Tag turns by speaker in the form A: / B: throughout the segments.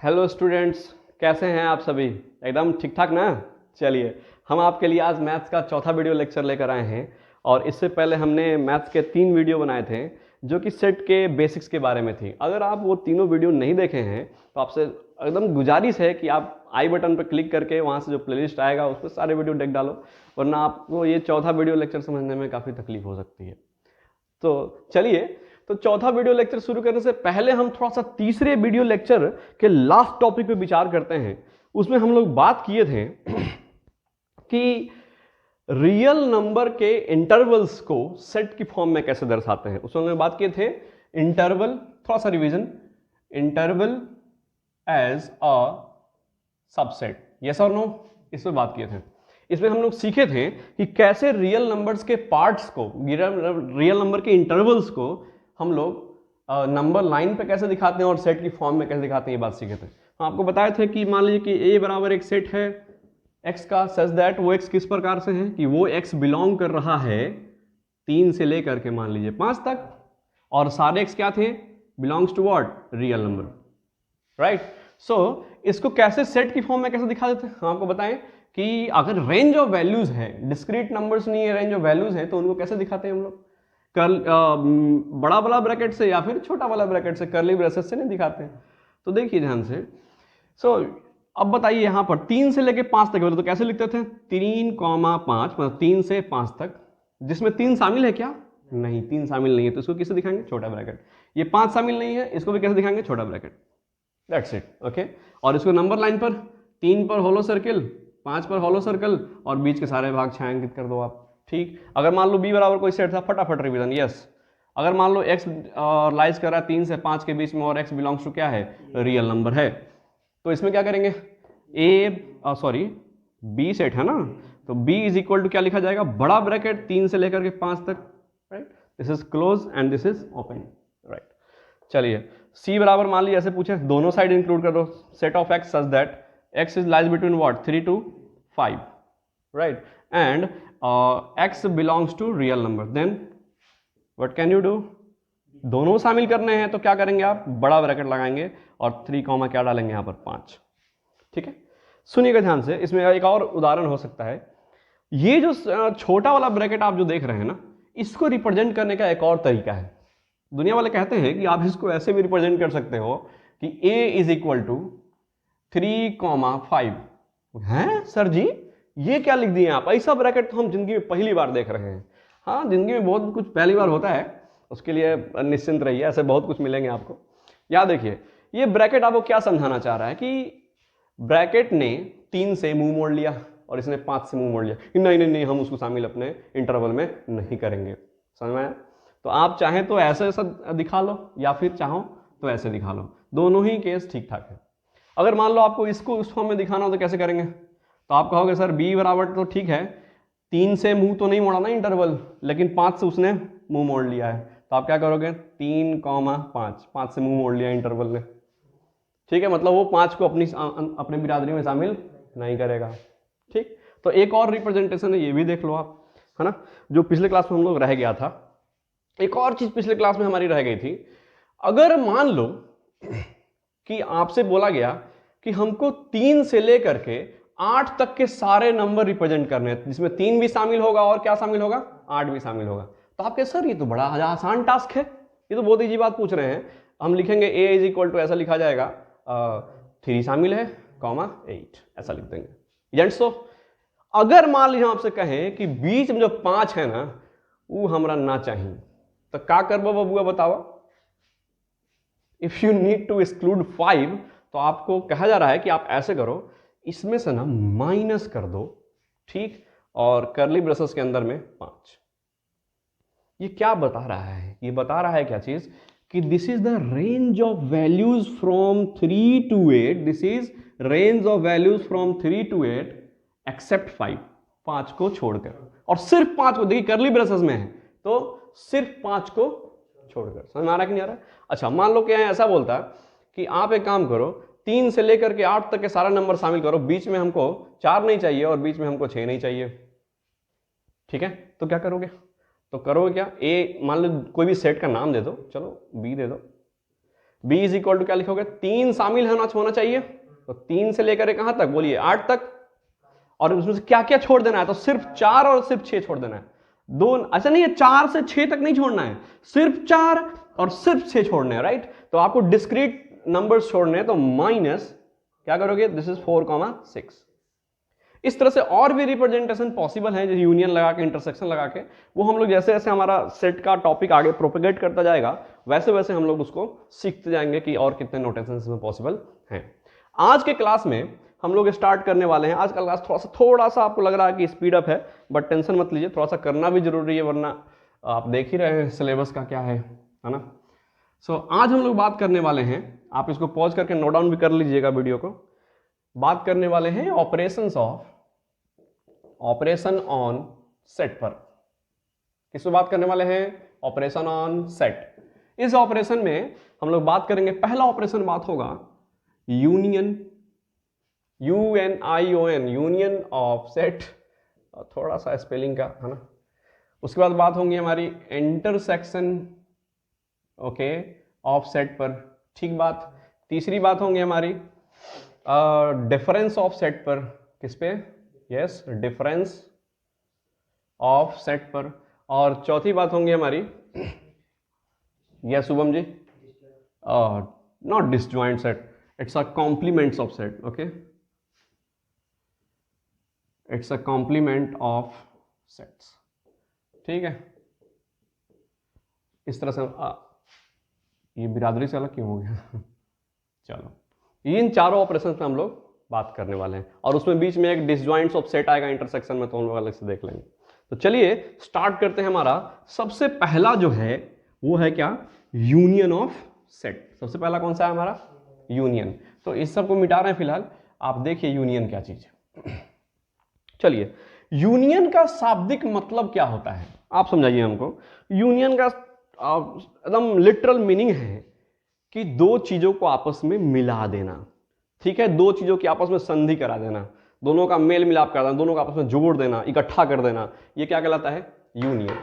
A: Hello students, कैसे हैं आप सभी? एकदम ठीक ठाक ना? चलिए, हम आपके लिए आज मैथ्स का चौथा वीडियो लेक्चर लेकर आए हैं। और इससे पहले हमने मैथ्स के 3 वीडियो बनाए थे जो कि सेट के बेसिक्स के बारे में थी। अगर आप वो तीनों वीडियो नहीं देखे हैं तो आपसे एकदम गुजारिश है कि आप आई बटन पर क्लिक करके वहाँ से जो प्लेलिस्ट आएगा उस पर सारे वीडियो देख डालो, वरना आपको ये चौथा वीडियो लेक्चर समझने में काफ़ी तकलीफ हो सकती है। तो चलिए, तो चौथा वीडियो लेक्चर शुरू करने से पहले हम थोड़ा सा तीसरे वीडियो लेक्चर के लास्ट टॉपिक पे विचार करते हैं। उसमें हम लोग बात किए थे कि रियल नंबर के इंटरवल्स को सेट की फॉर्म में कैसे दर्शाते हैं। उसमें हमने बात किए थे इंटरवल, थोड़ा सा revision, interval as a subset, yes और नो, इस पर बात किए थे। इसमें हम लोग सीखे थे कि कैसे रियल नंबर्स के पार्ट्स को, रियल नंबर के इंटरवल्स को हम लोग नंबर लाइन पे कैसे दिखाते हैं और सेट की फॉर्म में कैसे दिखाते हैं, ये बात सीखे थे। हम आपको बताए थे कि मान लीजिए कि a बराबर एक सेट है x का, सच दैट वो x किस प्रकार से है कि वो x बिलोंग कर रहा है 3 से लेकर के मान लीजिए 5 तक, और सारे x क्या थे? Belongs to what? Real number, right. So इसको कैसे सेट की फॉर्म में कैसे दिखा देते हैं हम आपको बताएं कि अगर रेंज ऑफ वैल्यूज है, डिस्क्रीट नंबर्स नहीं है, रेंज ऑफ वैल्यूज है, तो उनको कैसे दिखाते हैं हम लोग? बड़ा वाला ब्रैकेट से या फिर छोटा वाला ब्रैकेट से, कर्ली ब्रेसेस से नहीं दिखाते हैं। तो देखिए ध्यान से। सो अब बताइए यहां पर 3 से लेके 5 तक तो कैसे लिखते थे? 3,5, मतलब 3 से 5 तक, जिसमें 3 शामिल है क्या? नहीं, 3 शामिल नहीं है, तो इसको किसे दिखाएंगे? छोटा ब्रैकेट। ये 5 शामिल नहीं है, इसको भी कैसे दिखाएंगे? छोटा ब्रैकेट। That's it, okay. और इसको नंबर लाइन पर 3 पर होलो सर्किल, 5 पर होलो सर्कल, और बीच के सारे भाग छायांकित कर दो आप। ठीक। अगर मान लो b बराबर कोई सेट था, फटाफट रिवीजन, यस। अगर मान लो x लाइज कर रहा है 3 से 5 के बीच में और x बिलोंग्स टू क्या है? रियल नंबर है, तो इसमें क्या करेंगे? b सेट है ना, तो b इज इक्वल टू क्या लिखा जाएगा? बड़ा ब्रैकेट 3 से लेकर के 5 तक, right. This is close and this is open, right. चलिए, c बराबर मान लीजिए ऐसे पूछे, दोनों साइड इंक्लूड कर दो, set of x such that x is lies between what? 3 to 5, right, and x belongs to real number, then what can you do? दोनों शामिल करने हैं तो क्या करेंगे आप? बड़ा ब्रैकेट लगाएंगे और 3 कॉमा क्या डालेंगे यहाँ पर? 5, ठीक है। सुनिएगा ध्यान से, इसमें एक और उदाहरण हो सकता है। ये जो छोटा वाला ब्रैकेट आप जो देख रहे हैं ना, इसको रिप्रेजेंट करने का एक और तरीका है। दुनिया वाले कहते हैं कि आप इसको ऐसे भी रिप्रेजेंट कर सकते हो कि a इज इक्वल टू 3,5। हैं सर जी, ये क्या लिख दिए आप? ऐसा ब्रैकेट तो हम जिंदगी में पहली बार देख रहे हैं। हाँ, जिंदगी में बहुत कुछ पहली बार होता है, उसके लिए निश्चिंत रहिए, ऐसे बहुत कुछ मिलेंगे आपको। याद देखिए, ये ब्रैकेट आपको क्या समझाना चाह रहा है कि ब्रैकेट ने 3 से मुंह मोड़ लिया और इसने 5 से मुंह मोड़ लिया कि नहीं नहीं नहीं, हम उसको शामिल अपने इंटरवल में नहीं करेंगे। समझ में आया? तो आप चाहें तो ऐसे ऐसा दिखा लो या फिर चाहो तो ऐसे दिखा लो, दोनों ही केस ठीक ठाक है। अगर मान लो आपको इसको उस फॉर्म में दिखाना हो तो कैसे करेंगे? तो आप कहोगे सर b बराबर तो ठीक है, 3 से मुंह तो नहीं मोड़ा ना इंटरवल, लेकिन 5 से उसने मुंह मोड़ लिया है, तो आप क्या करोगे? 3,5, 5 से मुंह मोड़ लिया इंटरवल ने, ठीक है, मतलब वो 5 को अपनी बिरादरी में शामिल नहीं करेगा। ठीक। तो एक और रिप्रेजेंटेशन है, ये भी देख लो आप, है ना, जो पिछले क्लास में हम लोग रह गया था। एक और चीज पिछले क्लास में हमारी रह गई थी। अगर मान लो कि आपसे बोला गया कि हमको 3 से लेकर के 8 तक के सारे नंबर रिप्रेजेंट करने हैं, जिसमें 3 भी शामिल होगा और क्या शामिल होगा? 8 भी शामिल होगा, तो आप कहे सर ये तो बड़ा आसान टास्क है, ये तो बहुत ईजी बात पूछ रहे हैं। हम लिखेंगे a इज इक्वल टू, ऐसा लिखा जाएगा 3 शामिल है, कॉमा 8, ऐसा लिख देंगे। जेंट्स, तो अगर मान लीजिए आपसे कहें कि बीच में जो 5 है ना, वो हमरा ना चाहिए, तो क्या करबो बबुआ बताओ? If you need to exclude 5, तो आपको कहा जा रहा है कि आप ऐसे करो, इसमें से ना माइनस कर दो, ठीक, और कर्ली ब्रेसेस के अंदर में 5। ये क्या बता रहा है? ये बता रहा है क्या चीज? कि this is the range of values from 3 to 8, this is range of values from 3 to 8 except 5, 5 को छोड़कर, और सिर्फ 5 को, देखिए कर्ली ब्रेसेस में है तो सिर्फ 5 को छोड़कर। समझ में आ रहा है कि नहीं आ रहा है? अच्छा, मान लो कि ऐसा बोलता है कि आप एक काम करो, 3 से लेकर के 8 तक के सारा नंबर शामिल करो, बीच में हमको 4 नहीं चाहिए और बीच में हमको 6 नहीं चाहिए, ठीक है, तो क्या करोगे? तो करोगे क्या? ए मान लो कोई भी सेट का नाम दे दो, चलो b दे दो, b इज इक्वल टू क्या लिखोगे, 3 शामिल होना चाहिए, तो 3 से लेकर कहां तक बोलिए 8 तक, और उसमें से क्या क्या छोड़ देना है, तो सिर्फ 4 और सिर्फ 6 छोड़ देना है। दो ऐसा नहीं है 4 से 6 तक नहीं छोड़ना है, सिर्फ 4 और सिर्फ 6 छोड़ने हैं, राइट। तो आपको डिस्क्रीट नंबर्स छोड़ने हैं, तो माइनस क्या करोगे, दिस इज 4,6। इस तरह से और भी रिप्रेजेंटेशन पॉसिबल है, जैसे यूनियन लगा के, इंटरसेक्शन लगा के, वो हम लोग जैसे जैसे हमारा सेट का टॉपिक आगे प्रोपेगेट करता जाएगा वैसे वैसे हम लोग उसको सीखते जाएंगे कि और कितने नोटेशन इसमें पॉसिबल हैं। आज के क्लास में हम लोग स्टार्ट करने वाले हैं। आज का क्लास थोड़ा सा आपको लग रहा है कि स्पीड अप है, बट टेंशन मत लीजिए, थोड़ा सा करना भी जरूरी है, वरना आप देख ही रहे हैं सिलेबस का क्या है ना। सो आज हम लोग बात करने वाले हैं, आप इसको पॉज करके नोट डाउन भी कर लीजिएगा वीडियो को। बात करने वाले हैं ऑपरेशन ऑन सेट पर। किस पे बात करने वाले हैं, ऑपरेशन ऑन सेट। इस ऑपरेशन में हम लोग बात करेंगे, पहला ऑपरेशन बात होगा union, UNION, union of set, थोड़ा सा स्पेलिंग का है ना। उसके बाद बात होंगी हमारी इंटरसेक्शन, ओके, ऑफ सेट पर, ठीक बात। तीसरी बात होंगी हमारी डिफरेंस ऑफ सेट पर, किस पे, यस, डिफरेंस ऑफ सेट पर। और चौथी बात होंगी हमारी, yes Shubham ji, not disjoint set, it's a complements of set, okay, it's a complement of sets, ठीक है। इस तरह से ये बिरादरी से अलग क्यों हो गया चलो, इन चारों ऑपरेशन पे हम लोग बात करने वाले हैं, और उसमें बीच में एक डिसजॉइंट्स ऑफ सेट आएगा इंटरसेक्शन में, तो हम लोग अलग से देख लेंगे। तो चलिए स्टार्ट करते हैं। हमारा सबसे पहला जो है वो है क्या, यूनियन ऑफ सेट। सबसे पहला कौन सा है हमारा, यूनियन। तो इस सब को मिटा रहे हैं फिलहाल, आप देखिए यूनियन क्या चीज है। चलिए, यूनियन का शाब्दिक मतलब क्या होता है, आप समझाइए हमको। यूनियन का एकदम लिटरल मीनिंग है कि दो चीजों को आपस में मिला देना, ठीक है, दो चीजों की आपस में संधि करा देना, दोनों का मेल मिलाप कर देना, दोनों को आपस में जोड़ देना, इकट्ठा कर देना, ये क्या कहलाता है, यूनियन,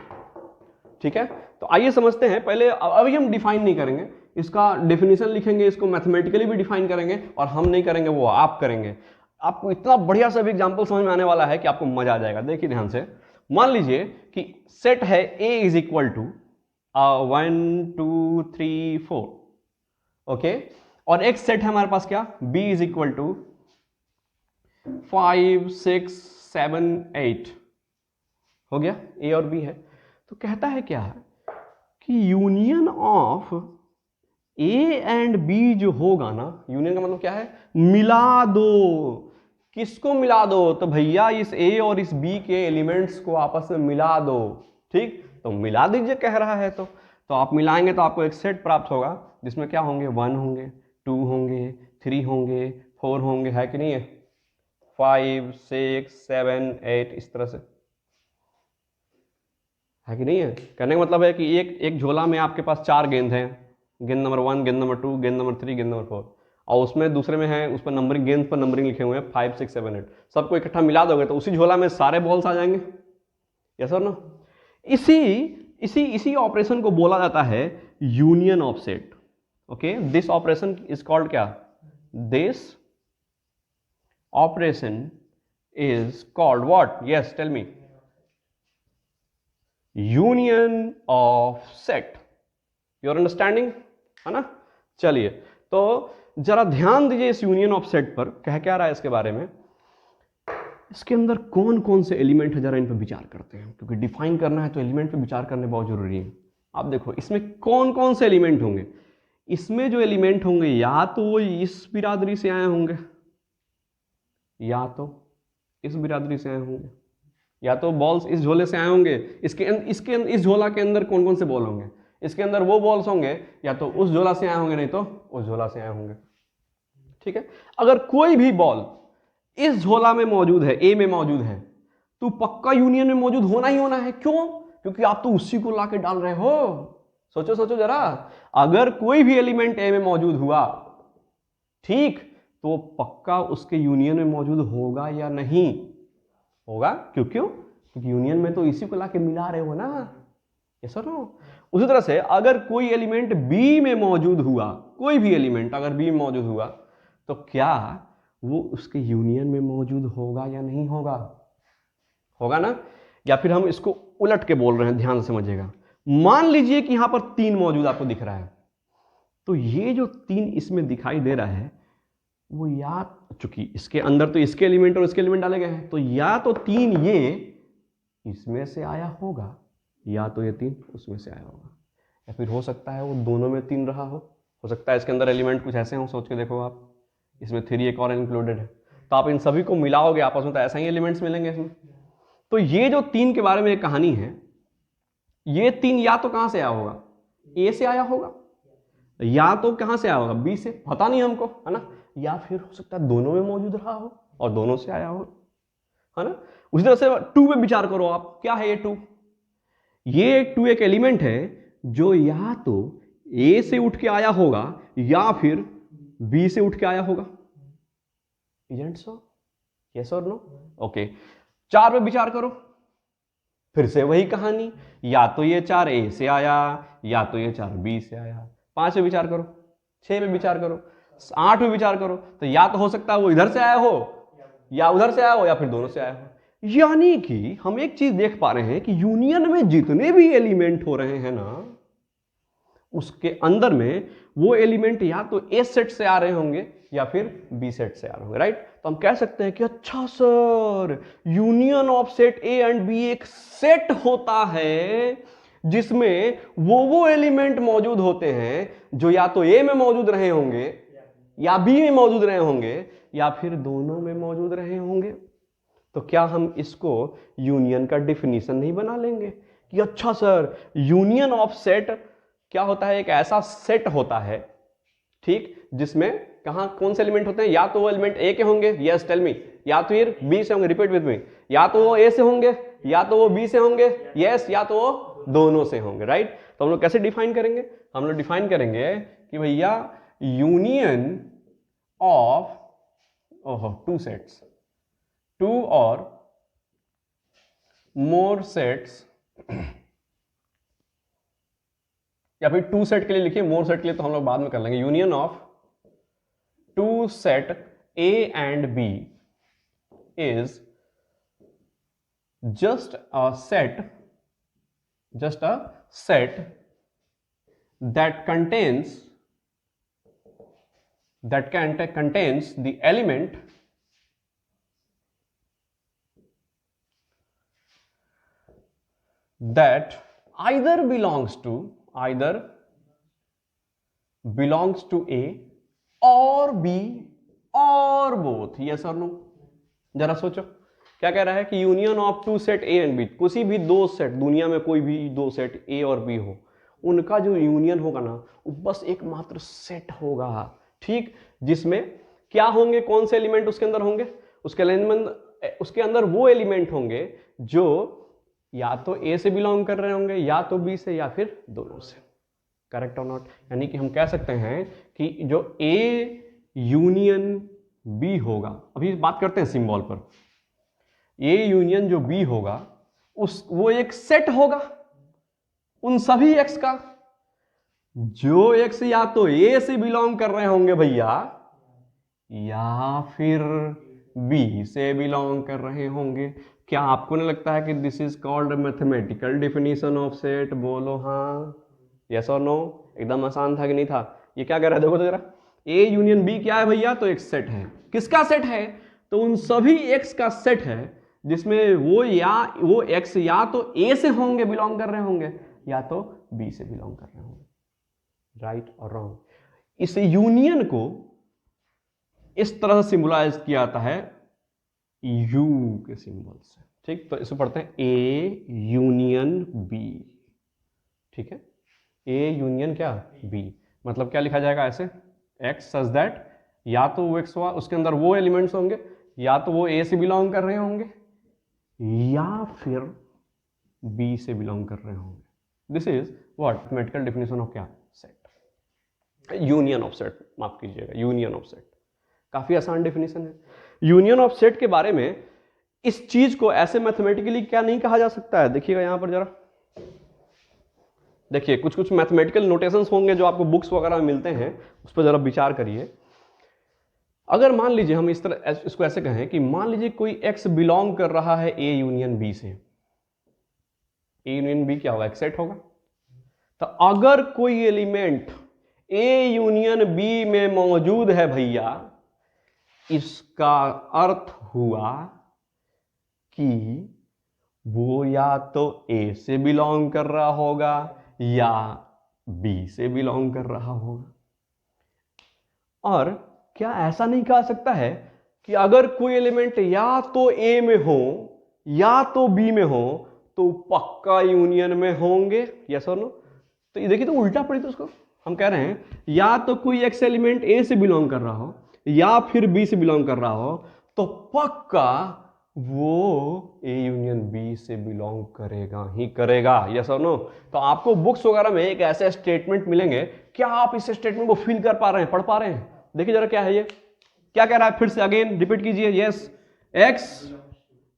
A: ठीक है। तो आइए समझते हैं। पहले अभी हम डिफाइन नहीं करेंगे, इसका डेफिनेशन लिखेंगे, इसको मैथमेटिकली भी डिफाइन करेंगे, और हम नहीं करेंगे, वो आप करेंगे। आपको इतना बढ़िया सा भी एग्जाम्पल समझ में आने वाला है कि आपको मजा आ जाएगा। देखिए ध्यान से, मान लीजिए कि सेट है A is equal to 1 2 3 4, okay, और एक सेट है हमारे पास क्या, B इज इक्वल टू 5 6 7 8, हो गया, A और B है। तो कहता है क्या है कि union of A and B जो होगा ना, यूनियन का मतलब क्या है, मिला दो। किसको मिला दो, तो भैया इस A और इस B के एलिमेंट्स को आपस में मिला दो, ठीक। तो मिला दीजिए कह रहा है, तो आप मिलाएंगे तो आपको एक सेट प्राप्त होगा जिसमें क्या होंगे, 1 होंगे, 2 होंगे, 3 होंगे, 4 होंगे, है कि नहीं है, 5 6 7 8, इस तरह से, है कि नहीं है। कहने का मतलब है कि एक झोला में आपके पास 4 गेंद हैं, गेंद नंबर 1, गेंद नंबर 2, गेंद नंबर 3, गेंद नंबर 4, और उसमें दूसरे में है, उस पर नंबरिंग, गेंद पर नंबरिंग लिखे हुए हैं 5 6 7 8। सबको इकट्ठा मिला दोगे तो उसी झोला में सारे बॉल्स आ जाएंगे, यस और नो। इसी ऑपरेशन को बोला जाता है union of set, okay. This operation is called क्या, this operation is called what, yes tell me, union of set. Your understanding, है ना। चलिए, तो जरा ध्यान दीजिए इस यूनियन ऑफ सेट पर, कह क्या रहा है इसके बारे में, इसके अंदर कौन कौन से एलिमेंट है, जरा इन पर विचार करते हैं, क्योंकि डिफाइन करना है तो एलिमेंट पे विचार करने बहुत जरूरी है। आप देखो इसमें कौन कौन से एलिमेंट होंगे। इसमें जो एलिमेंट होंगे या तो वो इस बिरादरी से आए होंगे, या तो इस बिरादरी से आए होंगे, या तो बॉल्स इस झोले से आए होंगे। इस झोला के अंदर कौन कौन से बॉल होंगे, इसके अंदर वो बॉल्स होंगे, या तो उस झोला से आए होंगे, नहीं तो उस झोला से आए होंगे, ठीक है। अगर कोई भी बॉल इस झोला में मौजूद है, ए में मौजूद है, तो पक्का यूनियन में मौजूद होना ही होना है। क्यों, क्योंकि आप तो उसी को लाके डाल रहे हो। सोचो सोचो जरा, अगर कोई भी एलिमेंट ए में मौजूद हुआ, ठीक, तो पक्का उसके यूनियन में मौजूद होगा या नहीं होगा। क्यों क्यों, क्योंकि यूनियन में तो इसी को लाके मिला रहे हो ना, यस और नो। उसी तरह से अगर कोई एलिमेंट बी में मौजूद हुआ, कोई भी एलिमेंट अगर बी में मौजूद हुआ, तो क्या वो उसके यूनियन में मौजूद होगा या नहीं होगा? होगा ना? या फिर हम इसको उलट के बोल रहे हैं, ध्यान से समझिएगा। मान लीजिए कि यहां पर 3 मौजूद आपको दिख रहा है, तो ये जो 3 इसमें दिखाई दे रहा है, वो या चूंकि इसके अंदर तो इसके एलिमेंट और इसके एलिमेंट डाले गए हैं, तो या तो 3 ये इसमें से आया होगा, या तो ये 3 उसमें से आया होगा, या फिर हो सकता है वो दोनों में 3 रहा हो सकता है इसके अंदर एलिमेंट कुछ ऐसे हो, सोच के देखो आप, इसमें 3 एक और इंक्लूडेड है, तो आप इन सभी को मिलाओगे आपस में तो ऐसा ही एलिमेंट्स मिलेंगे इसमें। तो ये जो 3 के बारे में एक कहानी है, ये 3 या तो कहां से आया होगा? ए से आया होगा, या तो कहां से आया होगा? बी से, पता नहीं हमको, है ना? या फिर हो सकता है दोनों में मौजूद रहा हो और दोनों से आया हो, है ना? उसी तरह से 2 पे विचार करो आप, क्या है ये 2? ये 2 एक एलिमेंट है जो या तो ए से उठ के आया होगा या फिर बी से उठ के आया होगा। Isn't so? Yes or no? Okay. 4 पे विचार करो, फिर से वही कहानी, या तो ये 4 ए से आया या तो ये 4 बी से आया। 5 पे विचार करो, 6 पे विचार करो, 8 पे विचार करो, तो या तो हो सकता है वो इधर से आया हो या उधर से आया हो या फिर दोनों से आया हो। यानी कि हम एक चीज देख पा रहे हैं कि यूनियन में जितने भी एलिमेंट हो रहे हैं ना, उसके अंदर में वो एलिमेंट या तो ए सेट से आ रहे होंगे या फिर बी सेट से आ रहे होंगे, राइट? तो हम कह सकते हैं कि अच्छा sir, union of set A and B एक सेट होता है जिसमें वो एलिमेंट मौजूद होते हैं जो या तो ए में मौजूद रहे होंगे या बी में मौजूद रहे होंगे या फिर दोनों में मौजूद रहे होंगे। तो क्या हम इसको यूनियन का डिफिनीशन नहीं बना लेंगे कि अच्छा सर, यूनियन ऑफ सेट क्या होता है? एक ऐसा सेट होता है, ठीक, जिसमें कहां कौन से एलिमेंट होते हैं? या तो वो एलिमेंट ए के होंगे, यस टेल मी, या तो ये बी से होंगे, रिपीट विद मी, या तो वो ए से होंगे या तो वो बी से होंगे, यस, या तो वो दोनों से होंगे, राइट? तो हम लोग कैसे डिफाइन करेंगे? हम लोग डिफाइन करेंगे कि भैया यूनियन ऑफ 2 सेट्स, 2 और मोर सेट्स, या फिर 2 सेट के लिए लिखिए, मोर सेट के लिए तो हम लोग बाद में कर लेंगे। Union of 2 set A and B is just a set that contains the element that either belongs to A or B or both। yes or no? जरा सोचो, क्या कह रहा है कि union of 2 set A and B, किसी भी 2 set, दुनिया में कोई भी 2 सेट ए और बी हो, उनका जो यूनियन होगा ना, वो बस एकमात्र सेट होगा, ठीक, जिसमें क्या होंगे? कौन से एलिमेंट उसके अंदर होंगे? उसके अंदर वो एलिमेंट होंगे जो या तो ए से बिलोंग कर रहे होंगे या तो बी से या फिर दोनों से। करेक्ट और नॉट? यानी कि हम कह सकते हैं कि जो ए यूनियन बी होगा, अभी बात करते हैं सिंबल पर, ए यूनियन जो बी होगा वो एक सेट होगा उन सभी एक्स का जो एक्स या तो ए से बिलोंग कर रहे होंगे भैया या फिर बी से बिलोंग कर रहे होंगे। क्या आपको नहीं लगता है कि this is called mathematical definition of set? बोलो हाँ, यस और नो? एकदम आसान था कि नहीं था? ये क्या कह रहा है, देखो तो जरा, ए यूनियन बी क्या है भैया? तो एक सेट है। किसका सेट है? तो उन सभी एक्स का सेट है जिसमें वो एक्स या तो ए से होंगे, बिलोंग कर रहे होंगे, या तो बी से बिलोंग कर रहे होंगे। राइट और रॉन्ग? इस यूनियन को इस तरह से सिंबलाइज किया जाता है यू के सिंबल से, ठीक? तो इसे पढ़ते हैं ए यूनियन बी, ठीक है? ए यूनियन क्या? बी। मतलब क्या लिखा जाएगा ऐसे? एक्स सच दैट या तो वो एक्स हुआ, उसके अंदर वो एलिमेंट्स होंगे, या तो वो ए से बिलोंग कर रहे होंगे या फिर बी से बिलोंग कर रहे होंगे। This is what? Mathematical definition of क्या? सेट। यूनियन ऑफ सेट, माफ कीजिएगा, यूनियन ऑफ सेट। काफी आसान डेफिनेशन है। यूनियन ऑफ सेट के बारे में इस चीज को ऐसे मैथमेटिकली क्या नहीं कहा जा सकता है? देखिएगा यहां पर जरा, देखिए कुछ कुछ मैथमेटिकल नोटेशंस होंगे जो आपको बुक्स वगैरह में मिलते हैं, उस पर जरा विचार करिए। अगर मान लीजिए हम इस तरह इसको ऐसे कहें कि मान लीजिए कोई x बिलोंग कर रहा है A यूनियन B से, A यूनियन B क्या होगा, एक सेट होगा। तो अगर कोई एलिमेंट A यूनियन B में मौजूद है भैया, इसका अर्थ हुआ कि वो या तो A से बिलोंग कर रहा होगा या B से बिलोंग कर रहा होगा। और क्या ऐसा नहीं कहा सकता है कि अगर कोई एलिमेंट या तो A में हो या तो B में हो तो पक्का यूनियन में होंगे, यस और नो। तो ये देखिए तो उल्टा पड़ी, तो उसको हम कह रहे हैं या तो कोई एक्स एलिमेंट A से बिलोंग कर रहा हो या फिर B से बिलोंग कर रहा हो तो पक्का वो A यूनियन B से बिलोंग करेगा ही करेगा, यस और नो। तो आपको बुक्स वगैरह में एक ऐसे स्टेटमेंट मिलेंगे, क्या आप इस स्टेटमेंट को फील कर पा रहे हैं, पढ़ पा रहे हैं? देखिए जरा क्या है ये, क्या कह रहा है, फिर से अगेन रिपीट कीजिए। Yes, x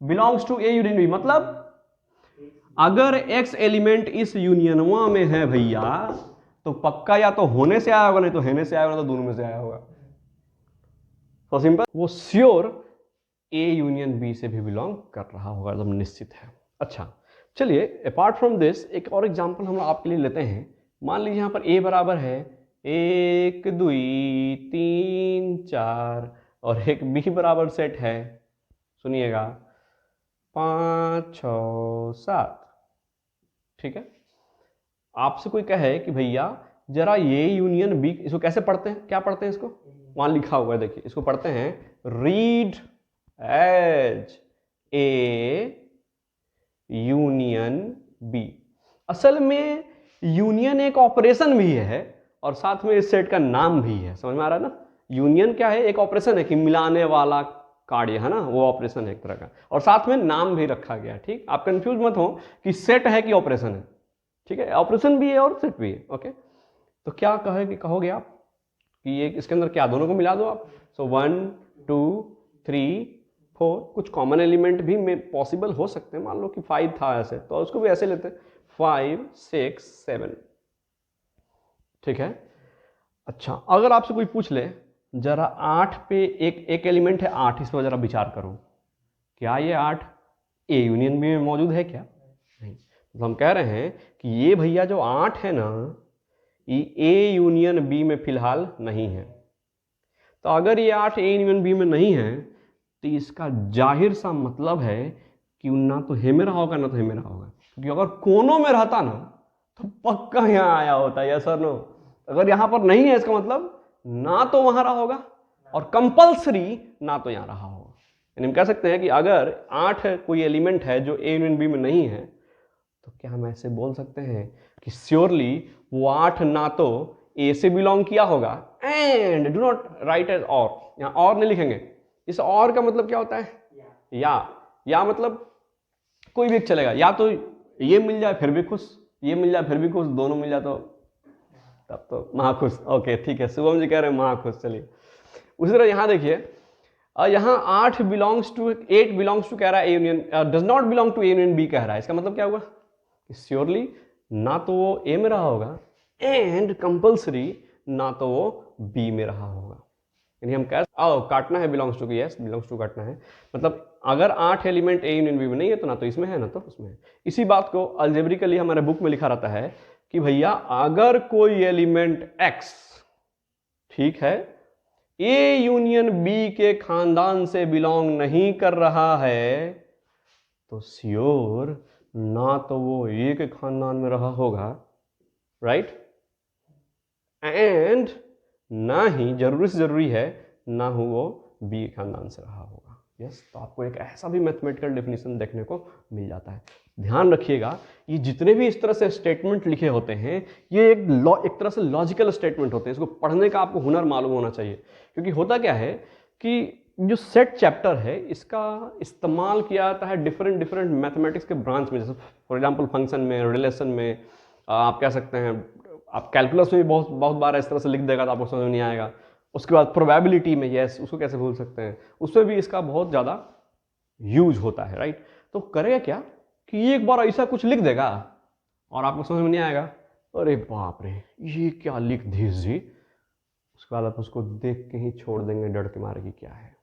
A: belongs to A union B, मतलब अगर x एलिमेंट इस यूनियनवा में है भैया तो पक्का या तो होने से आया होगा, नहीं तो होने से आया होगा, तो दोनों में से आया होगा। तो सिंपल, वो श्योर A यूनियन B से भी बिलोंग कर रहा होगा, एकदम निश्चित है। अच्छा चलिए, अपार्ट फ्रॉम दिस एक और एग्जांपल हम आपके लिए लेते हैं। मान लीजिए यहां पर A बराबर है 1 2 3 4 और एक B बराबर सेट है, सुनिएगा 5 6 7, ठीक है। आपसे कोई कहे कि भैया जरा ये यूनियन B, इसको कैसे पढ़ते हैं, क्या पढ़ते हैं इसको, वहां लिखा हुआ है देखिए, इसको पढ़ते हैं read as A union B। असल में यूनियन एक ऑपरेशन भी है और साथ में इस सेट का नाम भी है, समझ में आ रहा है ना। यूनियन क्या है, एक ऑपरेशन है कि मिलाने वाला कार्य है ना, वो ऑपरेशन है एक तरह का, और साथ में नाम भी रखा गया, ठीक। आप कंफ्यूज मत हो कि सेट है कि ऑपरेशन है, ठीक है, ऑपरेशन भी है और सेट भी है, ओके। तो क्या कहोगे आप कि ये इसके अंदर क्या, दोनों को मिला दो आप। सो 1 2 3 4, कुछ कॉमन एलिमेंट भी में पॉसिबल हो सकते हैं, मान लो कि 5 था ऐसे, तो उसको भी ऐसे लेते हैं 5 6 7, ठीक है। अच्छा अगर आपसे कोई पूछ ले जरा 8 पे एक एलिमेंट है 8, इस पर जरा विचार करो, क्या ये 8 A यूनियन B में मौजूद है क्या? नहीं। तो हम कह रहे हैं कि ये भैया जो 8 है ना, ये A यूनियन B में फिलहाल नहीं है। तो अगर ये 8 A यूनियन B में नहीं है तो इसका जाहिर सा मतलब है कि ना तो हे में रहा होगा ना तो हे में रहा होगा, क्योंकि अगर कोनों में रहता ना तो पक्का यहाँ आया होता, यस और नो। अगर यहाँ पर नहीं है इसका मतलब ना तो वहां रहा होगा और कंपल्सरी ना तो यहाँ रहा होगा। यानी हम कह सकते हैं कि अगर 8 कोई एलिमेंट है जो A यूनियन B में नहीं है तो क्या हम ऐसे बोल सकते हैं कि श्योरली वो 8 ना तो A से बिलोंग किया होगा, and do not write as और, यहाँ और नहीं लिखेंगे। इस और का मतलब क्या होता है, या मतलब कोई भी चलेगा, या तो ये मिल जाए फिर भी खुश, ये मिल जाए फिर भी खुश, दोनों मिल जाए तो तब तो महाखुश, ओके ठीक है। शुभम जी कह रहे हैं महाखुश, चलिए। उसी तरह यहाँ देखिए, यहाँ 8 बिलोंग्स टू 8 बिलोंग्स टू कह रहा है A union does not belong to A union B कह रहा है। इसका मतलब क्या हुआ, श्योरली ना तो वो A में रहा होगा एंड कंपल्सरी ना तो वो B में रहा होगा। यानी हम कह काटना है belongs to, yes belongs to काटना है, मतलब अगर 8 एलिमेंट A यूनियन B में नहीं है तो ना तो इसमें है ना तो उसमें है। इसी बात को अलजेब्रिकली हमारे बुक में लिखा रहता है कि भैया अगर कोई एलिमेंट X, ठीक है, A यूनियन B के खानदान से बिलोंग नहीं कर रहा है तो श्योर ना तो वो A के खानदान में रहा होगा, राइट, एंड ना ही जरूरी से जरूरी है ना हो वो B खानदान से रहा होगा, यस। तो आपको एक ऐसा भी मैथमेटिकल डेफिनेशन देखने को मिल जाता है। ध्यान रखिएगा, ये जितने भी इस तरह से स्टेटमेंट लिखे होते हैं ये एक तरह से लॉजिकल स्टेटमेंट होते हैं। इसको पढ़ने का आपको हुनर मालूम होना चाहिए, क्योंकि होता क्या है कि जो सेट चैप्टर है इसका इस्तेमाल किया जाता है डिफरेंट मैथमेटिक्स के ब्रांच में, जैसे फॉर एग्जाम्पल फंक्शन में, रिलेशन में, आप कह सकते हैं, आप कैलकुलस में भी बहुत बार इस तरह से लिख देगा तो आपको समझ नहीं आएगा। उसके बाद प्रोबेबिलिटी में, यस उसको कैसे भूल सकते हैं, उसमें भी इसका बहुत ज़्यादा यूज होता है, राइट। तो करेगा क्या कि एक बार ऐसा कुछ लिख देगा और आपको समझ में नहीं आएगा अरे बाप रे, ये क्या लिख दी जी। उसके बाद आप उसको देख के ही छोड़ देंगे डर के मारे कि क्या है।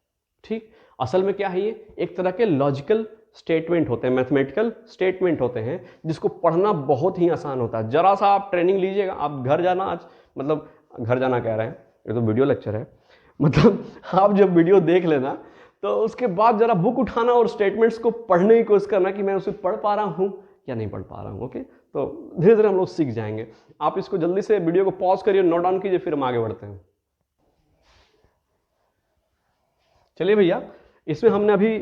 A: ठीक, असल में क्या है, ये एक तरह के लॉजिकल स्टेटमेंट होते हैं, मैथमेटिकल स्टेटमेंट होते हैं, जिसको पढ़ना बहुत ही आसान होता है। जरा सा आप ट्रेनिंग लीजिएगा, आप घर जाना आज, मतलब घर जाना कह रहे हैं, ये तो वीडियो लेक्चर है, मतलब आप जब वीडियो देख लेना तो उसके बाद जरा बुक उठाना और स्टेटमेंट्स को पढ़ने की कोशिश करना कि मैं उसे पढ़ पा रहा हूं या नहीं पढ़ पा रहा हूं। ओके, तो धीरे धीरे हम लोग सीख जाएंगे। आप इसको जल्दी से वीडियो को पॉज करिए, नोट डाउन कीजिए, फिर हम आगे बढ़ते हैं। चलिए भैया, इसमें हमने अभी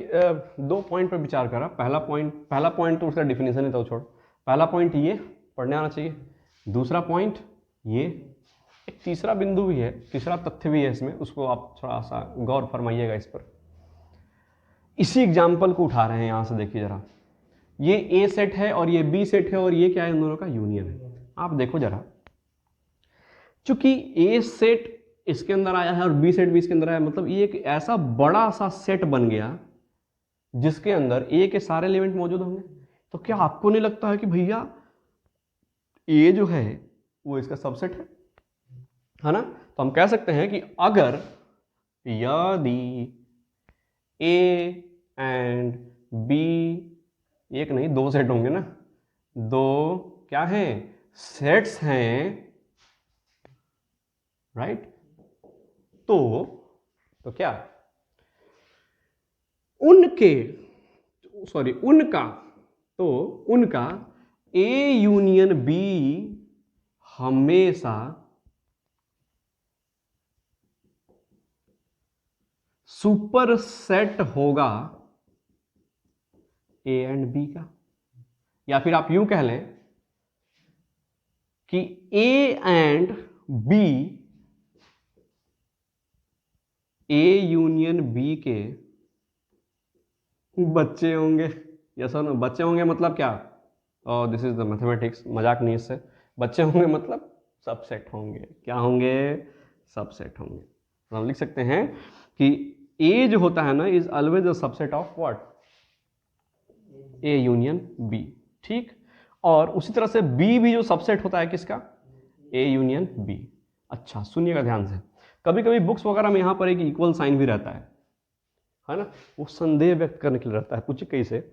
A: 2 पॉइंट पर विचार करा। पहला पॉइंट तो उसका डिफिनेशन ही था, छोड़। पहला पॉइंट ये पढ़ने आना चाहिए, दूसरा पॉइंट ये, एक तीसरा बिंदु भी है, तीसरा तथ्य भी है इसमें, उसको आप थोड़ा सा गौर फरमाइएगा इस पर। इसी एग्जाम्पल को उठा रहे हैं यहां से, देखिए जरा, ये ए सेट है और ये बी सेट है, और ये क्या है, इन दोनों का यूनियन है। आप देखो जरा, चूंकि ए सेट इसके अंदर आया है और बी सेट भी इसके अंदर आया, मतलब ये एक ऐसा बड़ा सा सेट बन गया जिसके अंदर ए के सारे एलिमेंट मौजूद होंगे। तो क्या आपको नहीं लगता है कि भैया ए जो है वो इसका सबसेट है ना? तो हम कह सकते हैं कि अगर यदि ए एंड बी, एक नहीं 2 सेट होंगे ना, 2 क्या हैं, सेट्स हैं, राइट? तो क्या उनका ए यूनियन बी हमेशा सुपर सेट होगा ए एंड बी का। या फिर आप यूं कह लें कि A and B, A union B के बच्चे होंगे। यस और नो? बच्चे होंगे मतलब क्या? दिस इज द मैथमेटिक्स, मजाक नहीं इससे। बच्चे होंगे मतलब सबसेट होंगे। क्या होंगे? सबसेट होंगे। तो हम लिख सकते हैं कि ए जो होता है ना, is always a subset of what, A union B. ठीक, और उसी तरह से बी भी जो सबसेट होता है किसका, ए यूनियन बी। अच्छा सुनिएगा ध्यान से, कभी कभी बुक्स वगैरह में यहां पर एक इक्वल साइन भी रहता है ना, वो संदेह व्यक्त करने के लिए रहता है। कुछ कैसे,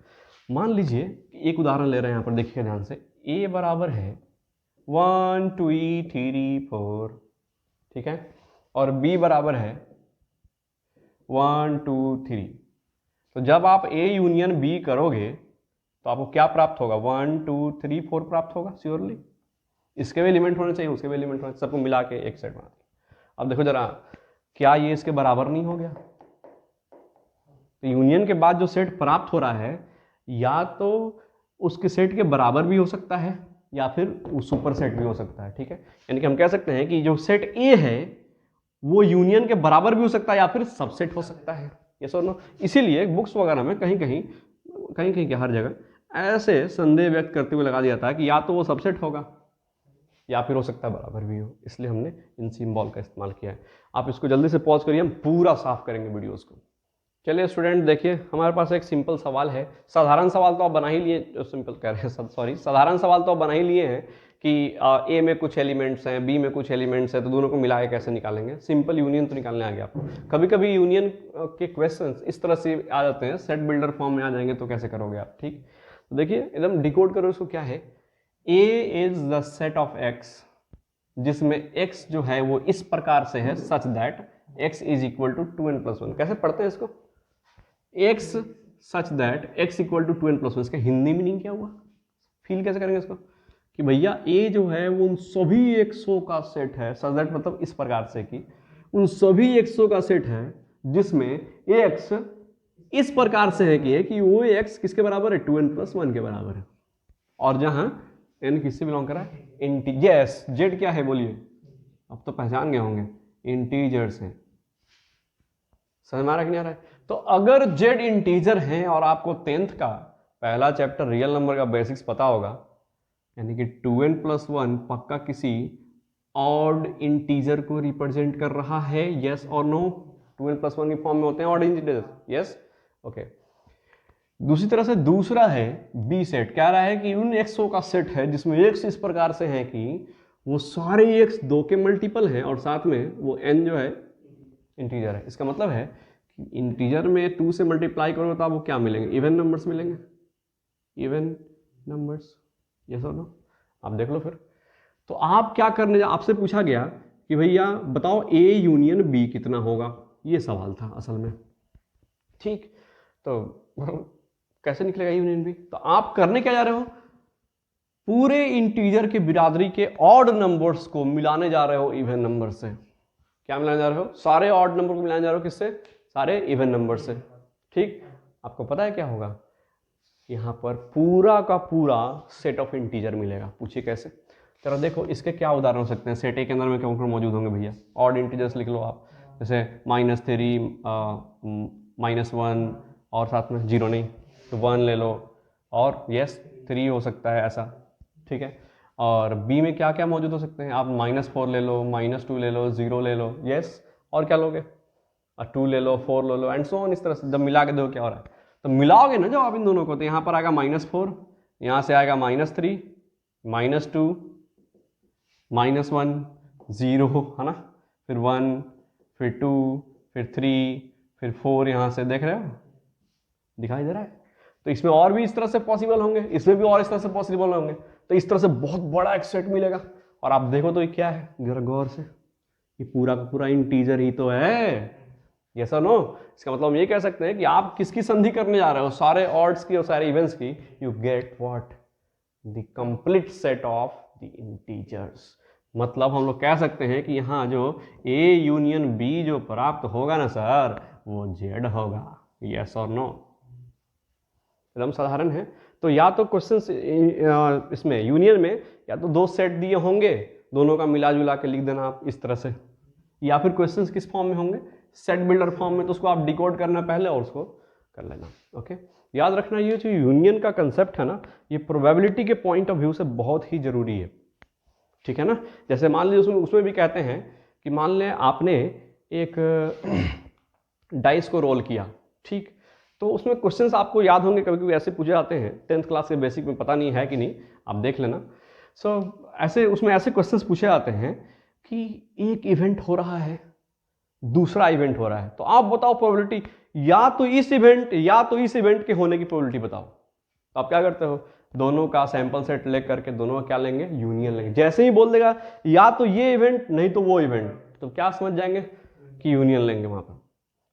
A: मान लीजिए एक उदाहरण ले रहे हैं यहां पर, देखिए ध्यान से, ए बराबर है 1 2 3 4, ठीक है, और बी बराबर है 1 2 3। तो जब आप ए यूनियन बी करोगे तो आपको क्या प्राप्त होगा, 1 2 3 4 प्राप्त होगा श्योरली। इसके भी एलिमेंट होने चाहिए, उसके भी एलिमेंट होने चाहिए, सबको मिला के एक सेट बना। अब देखो जरा, क्या ये इसके बराबर नहीं हो गया? तो यूनियन के बाद जो सेट प्राप्त हो रहा है, या तो उसके सेट के बराबर भी हो सकता है या फिर सुपर सेट भी हो सकता है। ठीक है, यानी कि हम कह सकते हैं कि जो सेट ए है वो यूनियन के बराबर भी हो सकता है या फिर सबसेट हो सकता है। यस और नो? इसीलिए बुक्स वगैरह में कहीं कहीं क्या, हर जगह ऐसे संदेह व्यक्त करते हुए लगा दिया था कि या तो वो सबसेट होगा या फिर हो सकता है बराबर भी हो, इसलिए हमने इन सिंबल का इस्तेमाल किया है। आप इसको जल्दी से पॉज करिए, हम पूरा साफ करेंगे वीडियोस को। चलिए स्टूडेंट देखिए, हमारे पास एक सिंपल सवाल है। साधारण सवाल तो आप बना ही लिए, सिंपल कह रहे हैं सब, सॉरी, साधारण सवाल तो आप बना ही लिए हैं कि ए में कुछ एलिमेंट्स हैं, बी में कुछ एलिमेंट्स हैं, तो दोनों को मिला के कैसे निकालेंगे। सिंपल यूनियन तो निकालने आ गया आपको। कभी कभी यूनियन के क्वेश्चंस इस तरह से आ जाते हैं, सेट बिल्डर फॉर्म में आ जाएंगे, तो कैसे करोगे आप। ठीक, तो देखिए एकदम डिकोड करो इसको। क्या है, A is the set of x, जिसमें x जो है वो इस प्रकार से है, such that x is equal to 2n+1। कैसे पढ़ते हैं इसको, x such that x equal to 2n+1। इसका हिंदी मीनिंग क्या हुआ, फील कैसे करेंगे इसको, कि भैया a जो है वो उन सभी एक्सों का सेट है, सच दैट मतलब इस प्रकार से कि उन सभी एक्सों का सेट है जिसमें x इस प्रकार से है कि वो x किसके बराबर है, 2n+1 के बराबर है। और जहां n किससे बिलोंग कर रहा है, यस, जेड क्या है बोलिए, अब तो पहचान गए होंगे, इंटीजर से। समझ में आ रहा है कि नहीं आ रहा है? तो अगर जेड इंटीजर हैं और आपको 10th का पहला चैप्टर रियल नंबर का बेसिक्स पता होगा, यानी कि 2n+1 पक्का किसी ऑड इंटीजर को रिप्रेजेंट कर रहा है, यस और नो? 2n+1 की फॉर्म में होते हैं ऑड इंटीजर, यस, ओके। दूसरी तरह से दूसरा है बी सेट, कह रहा है कि उन एक्सों का सेट है जिसमें एक्स इस प्रकार से हैं कि वो सारे एक्स 2 के मल्टीपल हैं और साथ में वो n जो है इंटीजर है। इसका मतलब है कि इंटीजर में 2 से मल्टीप्लाई करोगे तो आपको क्या मिलेंगे, इवन नंबर्स मिलेंगे, इवन नंबर्स। यस और नो, आप देख लो फिर। तो आप क्या करने, आपसे पूछा गया कि भैया बताओ ए यूनियन बी कितना होगा, ये सवाल था असल में। ठीक, तो कैसे निकलेगा यूनियन बी? तो आप करने क्या जा रहे हो, पूरे इंटीजर के बिरादरी के ऑड नंबर्स को मिलाने जा रहे हो इवन नंबर से। क्या मिलाने जा रहे हो? सारे ऑड नंबर को मिलाने जा रहे हो, किससे? सारे इवन नंबर से। ठीक, आपको पता है क्या होगा, यहां पर पूरा का पूरा सेट ऑफ इंटीजर मिलेगा। पूछिए कैसे? चलो देखो, इसके क्या उदाहरण हो सकते हैं सेट ए के अंदर में कौन कौन मौजूद होंगे भैया? ऑड इंटीजर्स लिख लो आप, जैसे -3, -1 और साथ में 0 नहीं तो 1 ले लो, और यस 3 हो सकता है ऐसा। ठीक है, और बी में क्या क्या मौजूद हो सकते हैं? आप -4 ले लो, -2 ले लो, 0 ले लो, यस, और क्या लोगे? 2 ले लो, 4 ले लो, एंड सो ऑन। इस तरह से जब मिला के देखो क्या हो रहा है, तो मिलाओगे ना जब आप इन दोनों को, तो यहाँ पर आएगा -4, यहाँ से आएगा -3, -2, -1, 0, है ना, फिर 1, फिर 2, फिर 3, फिर 4, यहाँ से देख रहे हो, दिखाई दे रहा है? तो इसमें और भी इस तरह से पॉसिबल होंगे, इसमें भी और इस तरह से पॉसिबल होंगे। तो इस तरह से बहुत बड़ा एक सेट मिलेगा। और आप देखो तो ये क्या है, जरा गौर से, ये पूरा का पूरा इंटीजर ही तो है। यस और नो? इसका मतलब हम ये कह सकते हैं कि आप किसकी संधि करने जा रहे हो, सारे ऑड्स की और सारे इवेंट्स की। You get what, the complete set of the integers. मतलब हम लोग कह सकते हैं कि यहाँ जो ए यूनियन बी जो प्राप्त होगा ना सर, वो जेड होगा। यस और नो? एकदम साधारण है। तो या तो क्वेश्चन इसमें यूनियन में या तो 2 सेट दिए होंगे, दोनों का मिला जुला के लिख देना आप इस तरह से, या फिर क्वेश्चंस किस फॉर्म में होंगे, सेट बिल्डर फॉर्म में। तो उसको आप डिकोड करना पहले और उसको कर लेना। ओके, याद रखना ये जो यूनियन का कंसेप्ट है ना, ये प्रोबेबिलिटी के पॉइंट ऑफ व्यू से बहुत ही जरूरी है। ठीक है ना? जैसे मान लीजिए उसमें भी कहते हैं कि मान लें आपने एक डाइस को रोल किया, ठीक, तो उसमें क्वेश्चंस आपको याद होंगे, कभी कभी ऐसे पूछे जाते हैं 10th क्लास के बेसिक में, पता नहीं है कि नहीं, आप देख लेना। ऐसे उसमें ऐसे क्वेश्चंस पूछे जाते हैं कि एक इवेंट हो रहा है, दूसरा इवेंट हो रहा है, तो आप बताओ प्रोबेबिलिटी, या तो इस इवेंट के होने की प्रोबेबिलिटी बताओ। तो आप क्या करते हो, दोनों का सैंपल सेट ले करके दोनों का क्या लेंगे, यूनियन लेंगे। जैसे ही बोल देगा या तो ये इवेंट नहीं तो वो इवेंट, तो क्या समझ जाएंगे कि यूनियन लेंगे वहां पर।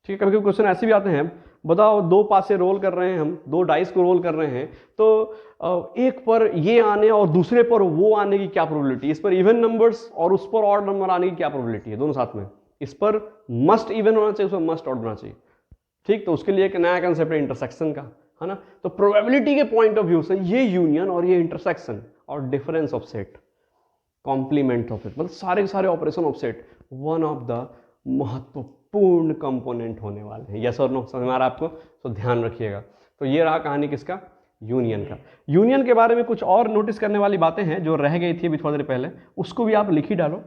A: ठीक है, कभी कभी क्वेश्चन ऐसे भी आते हैं, बताओ 2 पासे रोल कर रहे हैं हम, 2 डाइस को रोल कर रहे हैं, तो एक पर ये आने और दूसरे पर वो आने की क्या प्रोबेबिलिटी, इस पर इवन नंबर्स और उस पर ऑड नंबर आने की क्या प्रोबेबिलिटी है, दोनों साथ में। इस पर मस्ट इवन होना चाहिए, उस पर मस्ट ऑड होना चाहिए। ठीक, तो उसके लिए एक नया कंसेप्ट है इंटरसेक्शन का, है ना। तो प्रोबेबिलिटी के पॉइंट ऑफ व्यू से ये यूनियन और ये इंटरसेक्शन और difference of set, complement of set, मतलब सारे के सारे operation of set one of the महत्वपूर्ण कंपोनेंट होने वाले हैं। यस और नो, समझ में आ रहा है आपको? तो ध्यान रखिएगा। तो ये रहा कहानी किसका, यूनियन का। यूनियन के बारे में कुछ और नोटिस करने वाली बातें हैं जो रह गई थी अभी थोड़ी देर पहले, उसको भी आप लिख ही डालो।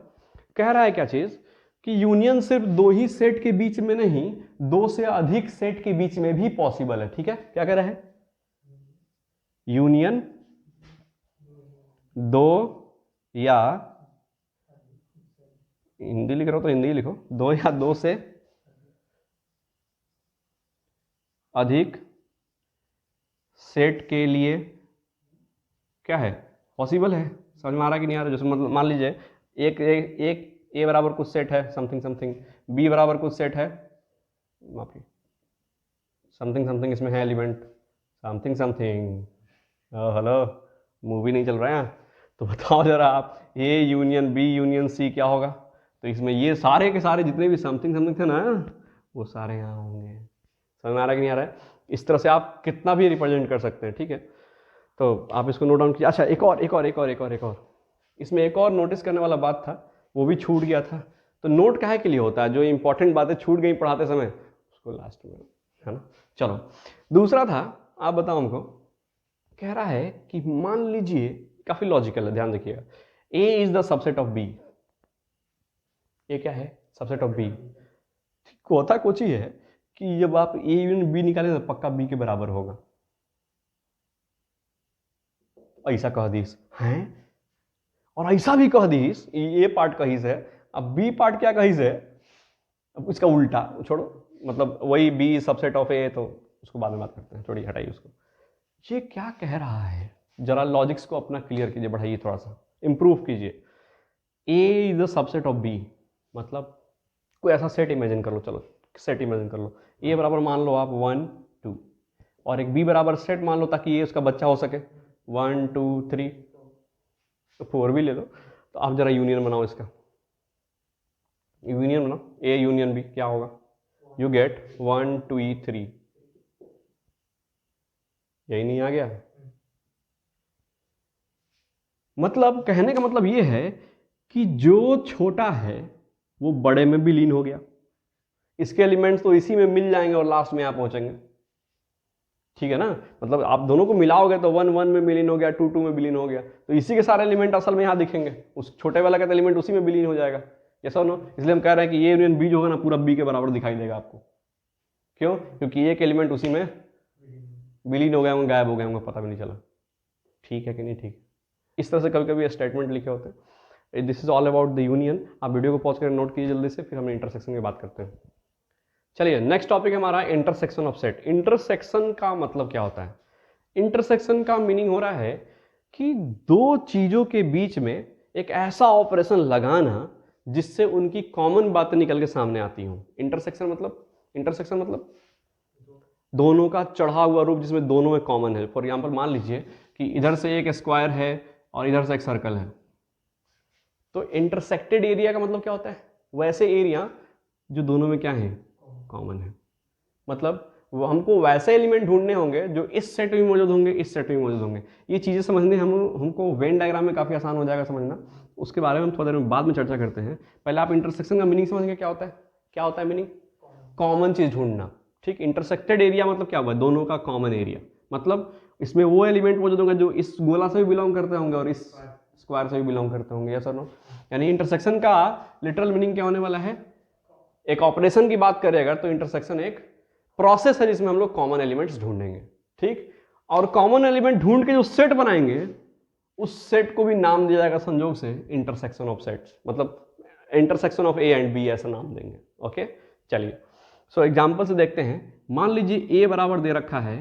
A: कह रहा है क्या चीज कि यूनियन सिर्फ 2 ही सेट के बीच में नहीं, 2 से अधिक सेट के बीच में भी पॉसिबल है। ठीक है, क्या कह रहा है, यूनियन 2 या, हिंदी लिख रहा हो तो हिंदी लिखो, 2 या 2 से अधिक सेट के लिए क्या है, पॉसिबल है। समझ में आ रहा है कि नहीं आ रहा? जैसे मतलब मान लीजिए एक ए बराबर कुछ सेट है समथिंग समथिंग, बी बराबर कुछ सेट है, माफी, समथिंग समथिंग इसमें है element, something something, hello, movie नहीं चल रहा है। तो बताओ जरा आप, A union B union C क्या होगा? तो इसमें ये सारे के सारे जितने भी समथिंग समथिंग थे ना, वो सारे यहाँ होंगे। समझ में आ रहा है कि नहीं आ रहा है? इस तरह से आप कितना भी रिप्रेजेंट कर सकते हैं। ठीक है, तो आप इसको नोट डाउन कीजिए। अच्छा, एक और इसमें एक और नोटिस करने वाला बात था, वो भी छूट गया था। तो नोट काहे के लिए होता है, जो इंपॉर्टेंट बातें छूट गई पढ़ाते समय उसको लास्ट में, है ना। चलो, दूसरा था, आप बताओ हमको, कह रहा है कि मान लीजिए, काफी लॉजिकल है, ध्यान रखिएगा, A is the subset of B. A क्या है, सबसेट ऑफ बी। होता कुछ ही है कि जब आप ए यूनियन बी निकालें तो पक्का बी के बराबर होगा। ऐसा कह दीस हैं, और ऐसा भी कह दीस, ये पार्ट कहीस है, अब बी पार्ट क्या कहीस है, अब इसका उल्टा छोड़ो, मतलब वही बी सबसेट ऑफ ए, तो उसको बाद में बात करते हैं, थोड़ी हटाइए उसको। ये क्या कह रहा है, जरा लॉजिक्स को अपना क्लियर कीजिए, बढ़ाइए थोड़ा सा, इंप्रूव कीजिए। A is the subset of B, मतलब कोई ऐसा सेट इमेजिन कर लो, चलो सेट इमेजिन कर लो, ए बराबर मान लो आप 1 2, और एक बी बराबर सेट मान लो ताकि ये उसका बच्चा हो सके 1 2 3, तो 4 भी ले लो। तो आप जरा यूनियन बनाओ, इसका यूनियन बनाओ, ए यूनियन बी क्या होगा, यू गेट 1 2 3, यही नहीं आ गया। मतलब कहने का मतलब ये है कि जो छोटा है वो बड़े में विलीन हो गया, इसके एलिमेंट्स तो इसी में मिल जाएंगे और लास्ट में आप पहुंचेंगे, ठीक है ना। मतलब आप दोनों को मिलाओगे तो 1 1 में विलीन हो गया, 2 2 में विलीन हो गया, तो इसी के सारे एलिमेंट असल में यहाँ दिखेंगे, उस छोटे वाला का एलिमेंट उसी में विलीन हो जाएगा, ऐसा नो। इसलिए हम कह रहे हैं कि ये यूनियन बी जो होगा ना पूरा बी के बराबर दिखाई देगा आपको। क्यों? क्योंकि एक एलिमेंट उसी में विलीन हो गए होंगे, गायब हो गए होंगे, पता भी नहीं चला। ठीक है कि नहीं? ठीक। इस तरह से कभी कभी स्टेटमेंट लिखे होते हैं। This is all about the union. आप वीडियो को पॉज करके नोट कीजिए जल्दी से, फिर हम इंटरसेक्शन की बात करते हैं। चलिए नेक्स्ट टॉपिक हमारा इंटरसेक्शन ऑफ सेट। इंटरसेक्शन का मतलब क्या होता है? इंटरसेक्शन का मीनिंग हो रहा है कि दो चीजों के बीच में एक ऐसा ऑपरेशन लगाना जिससे उनकी कॉमन बातें निकल के सामने आती हों। इंटरसेक्शन मतलब दोनों का चढ़ा हुआ रूप जिसमें दोनों में कॉमन है। फॉर एग्जाम्पल मान लीजिए कि इधर से एक स्क्वायर है और इधर से एक सर्कल है, तो इंटरसेक्टेड एरिया का मतलब क्या होता है? वैसे एरिया जो दोनों में क्या है, कॉमन है। मतलब वो हमको वैसे एलिमेंट ढूंढने होंगे जो इस सेट में मौजूद होंगे, इस सेट में मौजूद होंगे। ये चीजें समझने हमको वेन डायग्राम में काफी आसान हो जाएगा समझना, उसके बारे में हम थोड़ा देर में बाद में चर्चा करते हैं। पहले आप इंटरसेक्शन का मीनिंग समझेंगे क्या होता है। क्या होता है मीनिंग? कॉमन चीज ढूंढना। ठीक। इंटरसेक्टेड एरिया मतलब क्या हुआ? दोनों का कॉमन एरिया, मतलब इसमें वो एलिमेंट मौजूद होंगे जो इस गोला से भी बिलोंग करते होंगे और इस स्क्वायर से भी बिलोंग करते होंगे। यस और नो? यानी इंटरसेक्शन का लिटरल मीनिंग क्या होने वाला है? एक ऑपरेशन की बात करें अगर, तो इंटरसेक्शन एक प्रोसेस है जिसमें हम लोग कॉमन एलिमेंट्स ढूंढेंगे। ठीक। और कॉमन एलिमेंट ढूंढ के जो सेट बनाएंगे उस सेट को भी नाम दिया जाएगा संयोग से इंटरसेक्शन ऑफ सेट्स, मतलब intersection of A and B ऐसा नाम देंगे। ओके चलिए सो एग्जांपल से देखते हैं। मान लीजिए ए बराबर दे रखा है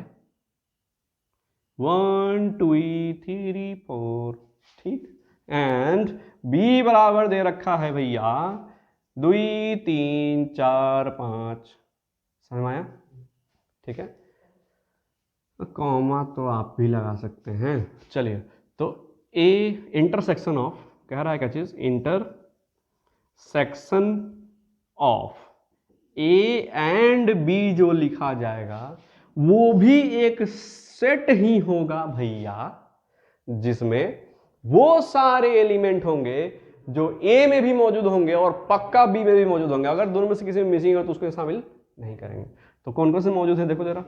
A: 1 2 3 4, ठीक, एंड बी बराबर दे रखा है भैया 2 3 4 5। समझ में आया? ठीक है, कॉमा तो आप भी लगा सकते हैं। चलिए तो ए इंटरसेक्शन ऑफ कह रहा है क्या चीज? Intersection of A and B जो लिखा जाएगा वो भी एक सेट ही होगा भैया, जिसमें वो सारे एलिमेंट होंगे जो ए में भी मौजूद होंगे और पक्का बी में भी मौजूद होंगे। अगर दोनों में से किसी में मिसिंग हो तो उसको शामिल नहीं करेंगे। तो कौन कौन से मौजूद है देखो जरा।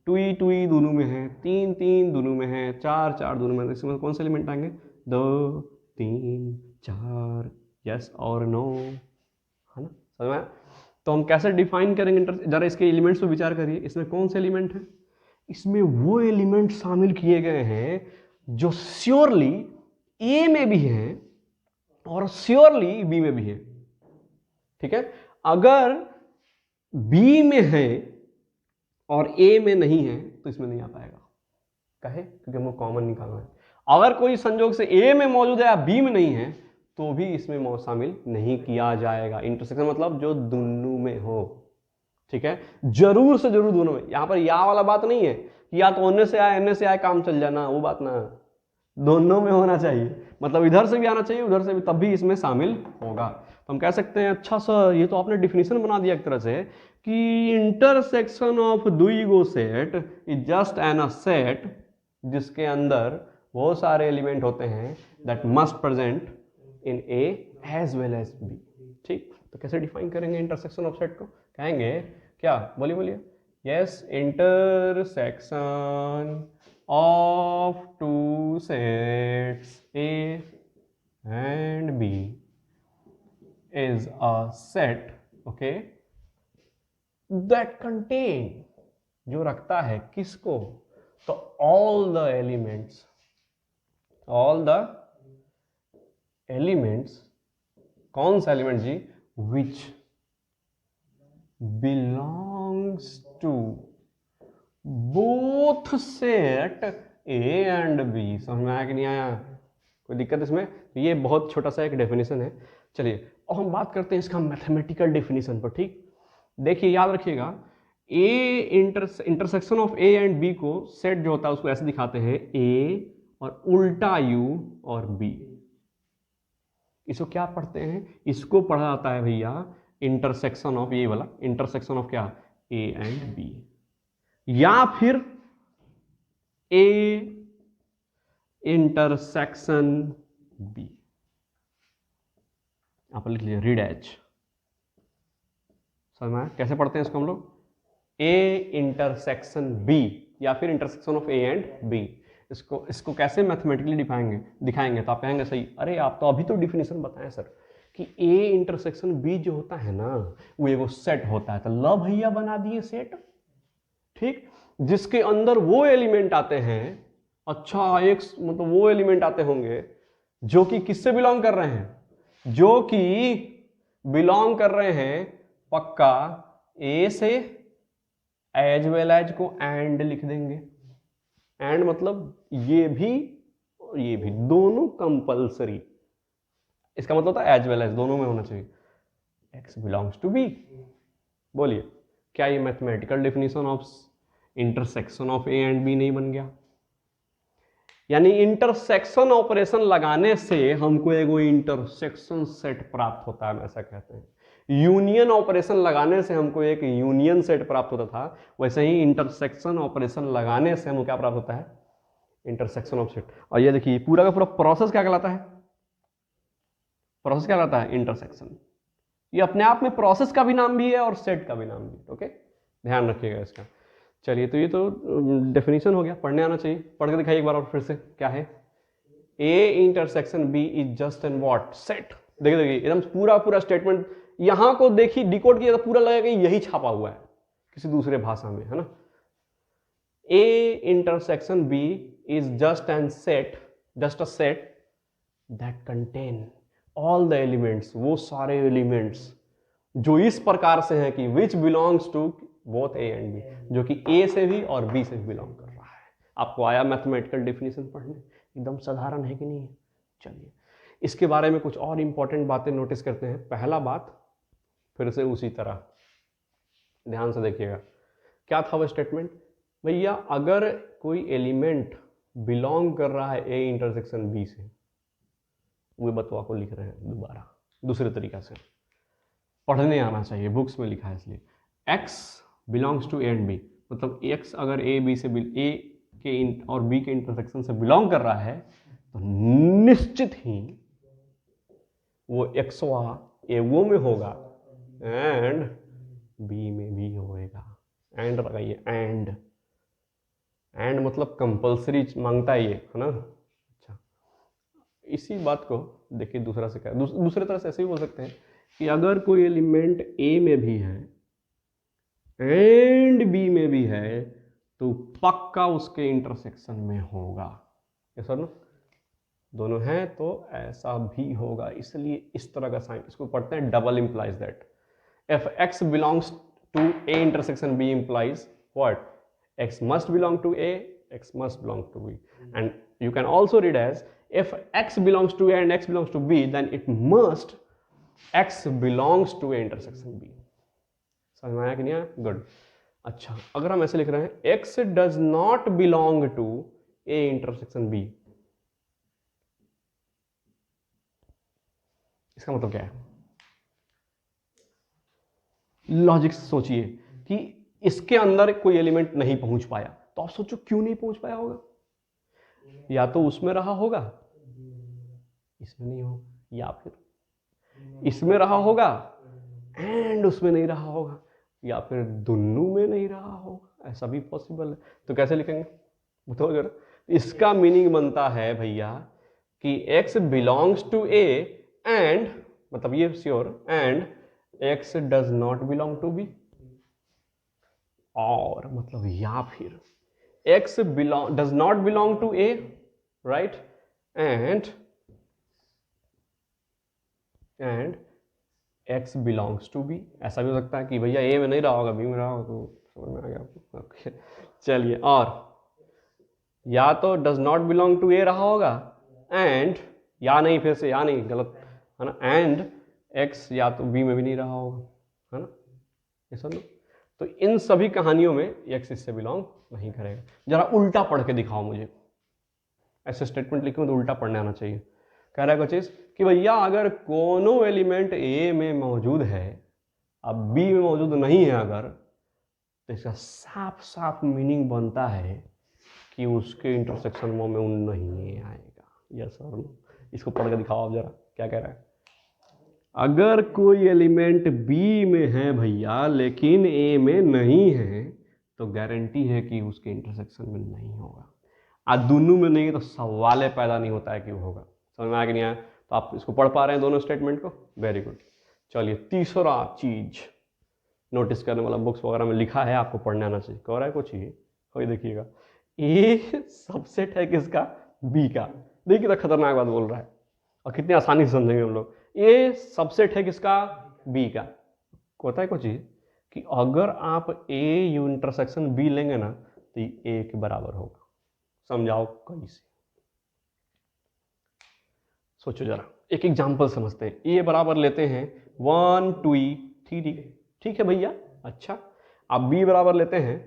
A: 2 दोनों में है, 3 दोनों में है, 4 दोनों में है। इसमें कौन से एलिमेंट आएंगे? 2 3 4, यस और नो, है ना? समझ में आया? तो हम कैसे डिफाइन करेंगे जरा इसके एलिमेंट्स पर विचार करिए। इसमें कौन से एलिमेंट है? इसमें वो एलिमेंट शामिल किए गए हैं जो श्योरली ए में भी है और श्योरली बी में भी है। ठीक है, अगर बी में है और ए में नहीं है तो इसमें नहीं आ पाएगा। कहे? क्योंकि हमको कॉमन निकालना है। अगर कोई संयोग से ए में मौजूद है या बी में नहीं है तो भी इसमें शामिल नहीं किया जाएगा। इंटरसेक्शन मतलब जो दोनों में हो। ठीक है, जरूर से जरूर दोनों में। यहां पर या वाला बात नहीं है कि या तो ओने से आए एने से आए काम चल जाना, वो बात ना, दोनों में होना चाहिए। मतलब इधर से भी आना चाहिए उधर से भी, तब भी इसमें शामिल होगा। तो हम कह सकते हैं अच्छा सर ये तो आपने डिफिनेशन बना दिया एक तरह से कि इंटरसेक्शन ऑफ द्विगो set is just an a set जिसके अंदर बहुत सारे एलिमेंट होते हैं that must present in A as well as B. ठीक, तो कैसे डिफाइन करेंगे इंटरसेक्शन ऑफ सेट को? कहेंगे क्या? बोलिए बोलिए। Yes, intersection of two sets A and B is a set, okay, that contain, जो रखता है किसको? तो all the elements all the elements, कौन सा एलिमेंट जी, which belongs to both set A and B. समझ में आया कि नहीं आया, कोई दिक्कत इसमें? तो ये बहुत छोटा सा एक डेफिनेशन है। चलिए और हम बात करते हैं इसका मैथमेटिकल डेफिनेशन पर। ठीक, देखिए याद रखिएगा, A intersection of A and B को सेट जो होता है उसको ऐसे दिखाते हैं, ए और उल्टा यू और बी। इसको क्या पढ़ते हैं, इसको पढ़ा जाता है भैया इंटरसेक्शन ऑफ, ये वाला इंटरसेक्शन ऑफ क्या, ए एंड बी, या फिर ए इंटरसेक्शन बी। आप लिख लीजिए रीड एच। समझ में कैसे पढ़ते हैं इसको हम लोग, ए इंटरसेक्शन बी या फिर intersection of A and B. इसको कैसे मैथमेटिकली दिखाएंगे तो आप कहेंगे सही, अरे आप तो अभी तो डिफिनेशन बताएं सर कि ए इंटरसेक्शन बी जो होता है ना वो एगो सेट होता है। तो लो भैया बना दिए सेट, ठीक, जिसके अंदर वो एलिमेंट आते हैं, अच्छा एक मतलब वो एलिमेंट आते होंगे जो कि किससे बिलोंग कर रहे हैं, जो कि बिलोंग कर रहे हैं पक्का ए से, एज वेल एज को एंड लिख देंगे। एंड मतलब ये भी और ये भी दोनों कंपलसरी, इसका मतलब होता है एज वेल एज दोनों में होना चाहिए, एक्स बिलोंग्स टू बी। बोलिए क्या ये mathematical definition of intersection of A and B नहीं बन गया? यानी इंटरसेक्शन ऑपरेशन लगाने से हमको एगो इंटरसेक्शन सेट प्राप्त होता है, ऐसा कहते हैं। यूनियन ऑपरेशन लगाने से हमको एक यूनियन सेट प्राप्त होता था, वैसे ही इंटरसेक्शन ऑपरेशन लगाने से हमको क्या प्राप्त होता है, इंटरसेक्शन ऑफ सेट। और ये देखिए पूरा का पूरा प्रोसेस क्या कहलाता है, प्रोसेस क्या कहलाता है, इंटरसेक्शन। ये अपने आप में प्रोसेस का भी नाम भी है और सेट का भी नाम भी। ओके, ध्यान रखिएगा इसका। चलिए तो ये तो डेफिनेशन हो गया, पढ़ने आना चाहिए। पढ़ के दिखाइए एक बार और फिर से, क्या है, A intersection B is just and what, set. देखिए एकदम पूरा स्टेटमेंट यहां को देखिए, डिकोड किया तो पूरा लगेगा कि यही छापा हुआ है किसी दूसरे भाषा में, है ना। A intersection B is just and set, just a set that contain all the elements, वो सारे एलिमेंट्स जो इस प्रकार से हैं कि which belongs to both A and B, जो कि ए से भी और बी से भी बिलोंग कर रहा है। आपको आया मैथमेटिकल डेफिनेशन पढ़ने, एकदम साधारण है कि नहीं है। चलिए इसके बारे में कुछ और इंपॉर्टेंट बातें नोटिस करते हैं। पहला बात फिर से उसी तरह ध्यान से देखिएगा, क्या था वो स्टेटमेंट, भैया अगर कोई एलिमेंट बिलोंग कर रहा है ए इंटरसेक्शन बी से, वो बतवा को लिख रहे हैं दोबारा दूसरे तरीका से, पढ़ने आना चाहिए, बुक्स में लिखा है इसलिए। x belongs to A and B, मतलब x अगर ए बी से ए के और बी के इंटरसेक्शन से बिलोंग कर रहा है तो निश्चित ही वो एक्सवा ए वो में होगा एंड बी में भी होएगा। एंड लगाइए, एंड मतलब कंपलसरी मांगता है ये, है ना। अच्छा, इसी बात को देखिए दूसरा से क्या, दूसरे तरह से ऐसे भी बोल सकते हैं कि अगर कोई एलिमेंट ए में भी है एंड बी में भी है तो पक्का उसके इंटरसेक्शन में होगा। ये सर ना, दोनों हैं तो ऐसा भी होगा, इसलिए इस तरह का साइन इसको पढ़ते हैं double implies that. If x belongs to a intersection b implies what, x must belong to a, x must belong to b, and you can also read as if x belongs to a and x belongs to b then it must x belongs to a intersection b। समझ में आया कि नहीं आया? Good. अच्छा, अगर हम ऐसे लिख रहे हैं x does not belong to a intersection b, इसका मतलब क्या है? लॉजिक सोचिए कि इसके अंदर कोई एलिमेंट नहीं पहुंच पाया, तो आप सोचो क्यों नहीं पहुंच पाया होगा, या तो उसमें रहा होगा, इसमें नहीं हो, या फिर इसमें रहा होगा एंड उसमें नहीं रहा होगा, या फिर दोनों में नहीं रहा होगा, ऐसा भी पॉसिबल है। तो कैसे लिखेंगे बताओ जरा। इसका मीनिंग बनता है भैया कि x belongs to a and, मतलब ये sure, and x does not belong to b, और मतलब या फिर x does not belong to a, right, and x belongs to B. ऐसा भी हो सकता है कि भैया ए में नहीं रहा होगा, बी में रहा होगा, तो समझ में आ गया आपको। ओके चलिए, और या तो डज नॉट बिलोंग टू ए रहा होगा, एंड या नहीं, फिर से या नहीं, गलत है ना, एंड x या तो बी में भी नहीं रहा होगा, है ना, ये सब ना। तो इन सभी कहानियों में x इससे बिलोंग नहीं करेगा। जरा उल्टा पढ़ के दिखाओ मुझे, ऐसे स्टेटमेंट लिखूं तो उल्टा पढ़ने आना चाहिए। कह रहा है कोई चीज कि भैया अगर कोनो एलिमेंट ए में मौजूद है, अब बी में मौजूद नहीं है अगर, तो इसका साफ साफ मीनिंग बनता है कि उसके इंटरसेक्शन में नहीं आएगा। यस और नो, इसको पढ़ के दिखाओ आप जरा, क्या कह रहा है। अगर कोई एलिमेंट बी में है भैया लेकिन ए में नहीं है, तो गारंटी है कि उसके इंटरसेक्शन में नहीं होगा। आज दोनों में नहीं है तो सवाल पैदा नहीं होता है कि वो होगा। समझ में आ कि नहीं आया? तो आप इसको पढ़ पा रहे हैं दोनों स्टेटमेंट को, वेरी गुड। चलिए तीसरा चीज नोटिस करने वाला, बुक्स वगैरह में लिखा है, आपको पढ़ने आना चाहिए। कह रहा है कुछ ही, कोई देखिएगा, ए सबसेट है किसका, बी का। देखिए तो खतरनाक बात बोल रहा है, और कितनी आसानी से समझेंगे हम लोग। ए सबसेट है किसका, बी का। होता है कुछ ही कि अगर आप ए यू इंटरसेक्शन बी लेंगे ना, तो ये ए के बराबर होगा। समझाओ कैसे, सोचो जरा, एक एग्जांपल समझते हैं। ए बराबर लेते हैं 1 2 3, ठीक है भैया। अच्छा, अब बी बराबर लेते हैं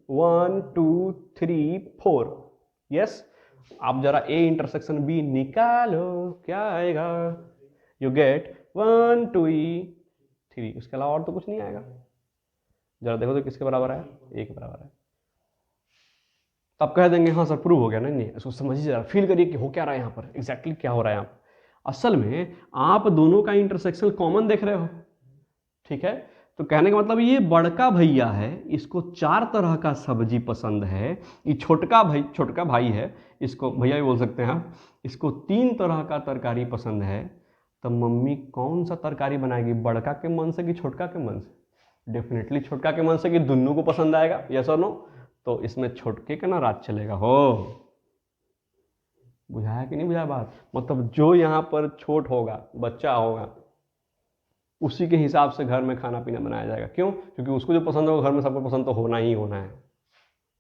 A: 1 2 3 4। यस, आप जरा ए इंटरसेक्शन बी निकालो, क्या आएगा, यू गेट 1 2 3। उसके अलावा और तो कुछ नहीं आएगा। जरा देखो तो किसके बराबर है, ए के बराबर है। तब कह देंगे हाँ सर प्रूव हो गया। नहीं नहीं, इसको समझिए जरा, फील करिए कि हो क्या रहा है यहाँ पर, एग्जैक्टली क्या हो रहा है यहाँ पर। असल में आप दोनों का इंटरसेक्शन कॉमन देख रहे हो, ठीक है। तो कहने का मतलब ये बड़का भैया है, इसको 4 तरह का सब्जी पसंद है। ये छोटका भाई है, इसको भैया भी बोल सकते हैं आप, इसको 3 तरह का तरकारी पसंद है। तो मम्मी कौन सा तरकारी बनाएगी, बड़का के मन से कि छोटका के मन से? डेफिनेटली छोटका के मन से, कि दोनों को पसंद आएगा। यस और नो? तो इसमें छोटके का ना राज चलेगा। हो, बुझाया कि नहीं बुझाया बात? मतलब जो यहाँ पर छोट होगा, बच्चा होगा, उसी के हिसाब से घर में खाना पीना बनाया जाएगा। क्यों? क्योंकि उसको जो पसंद होगा घर में सबको पसंद तो होना ही होना है।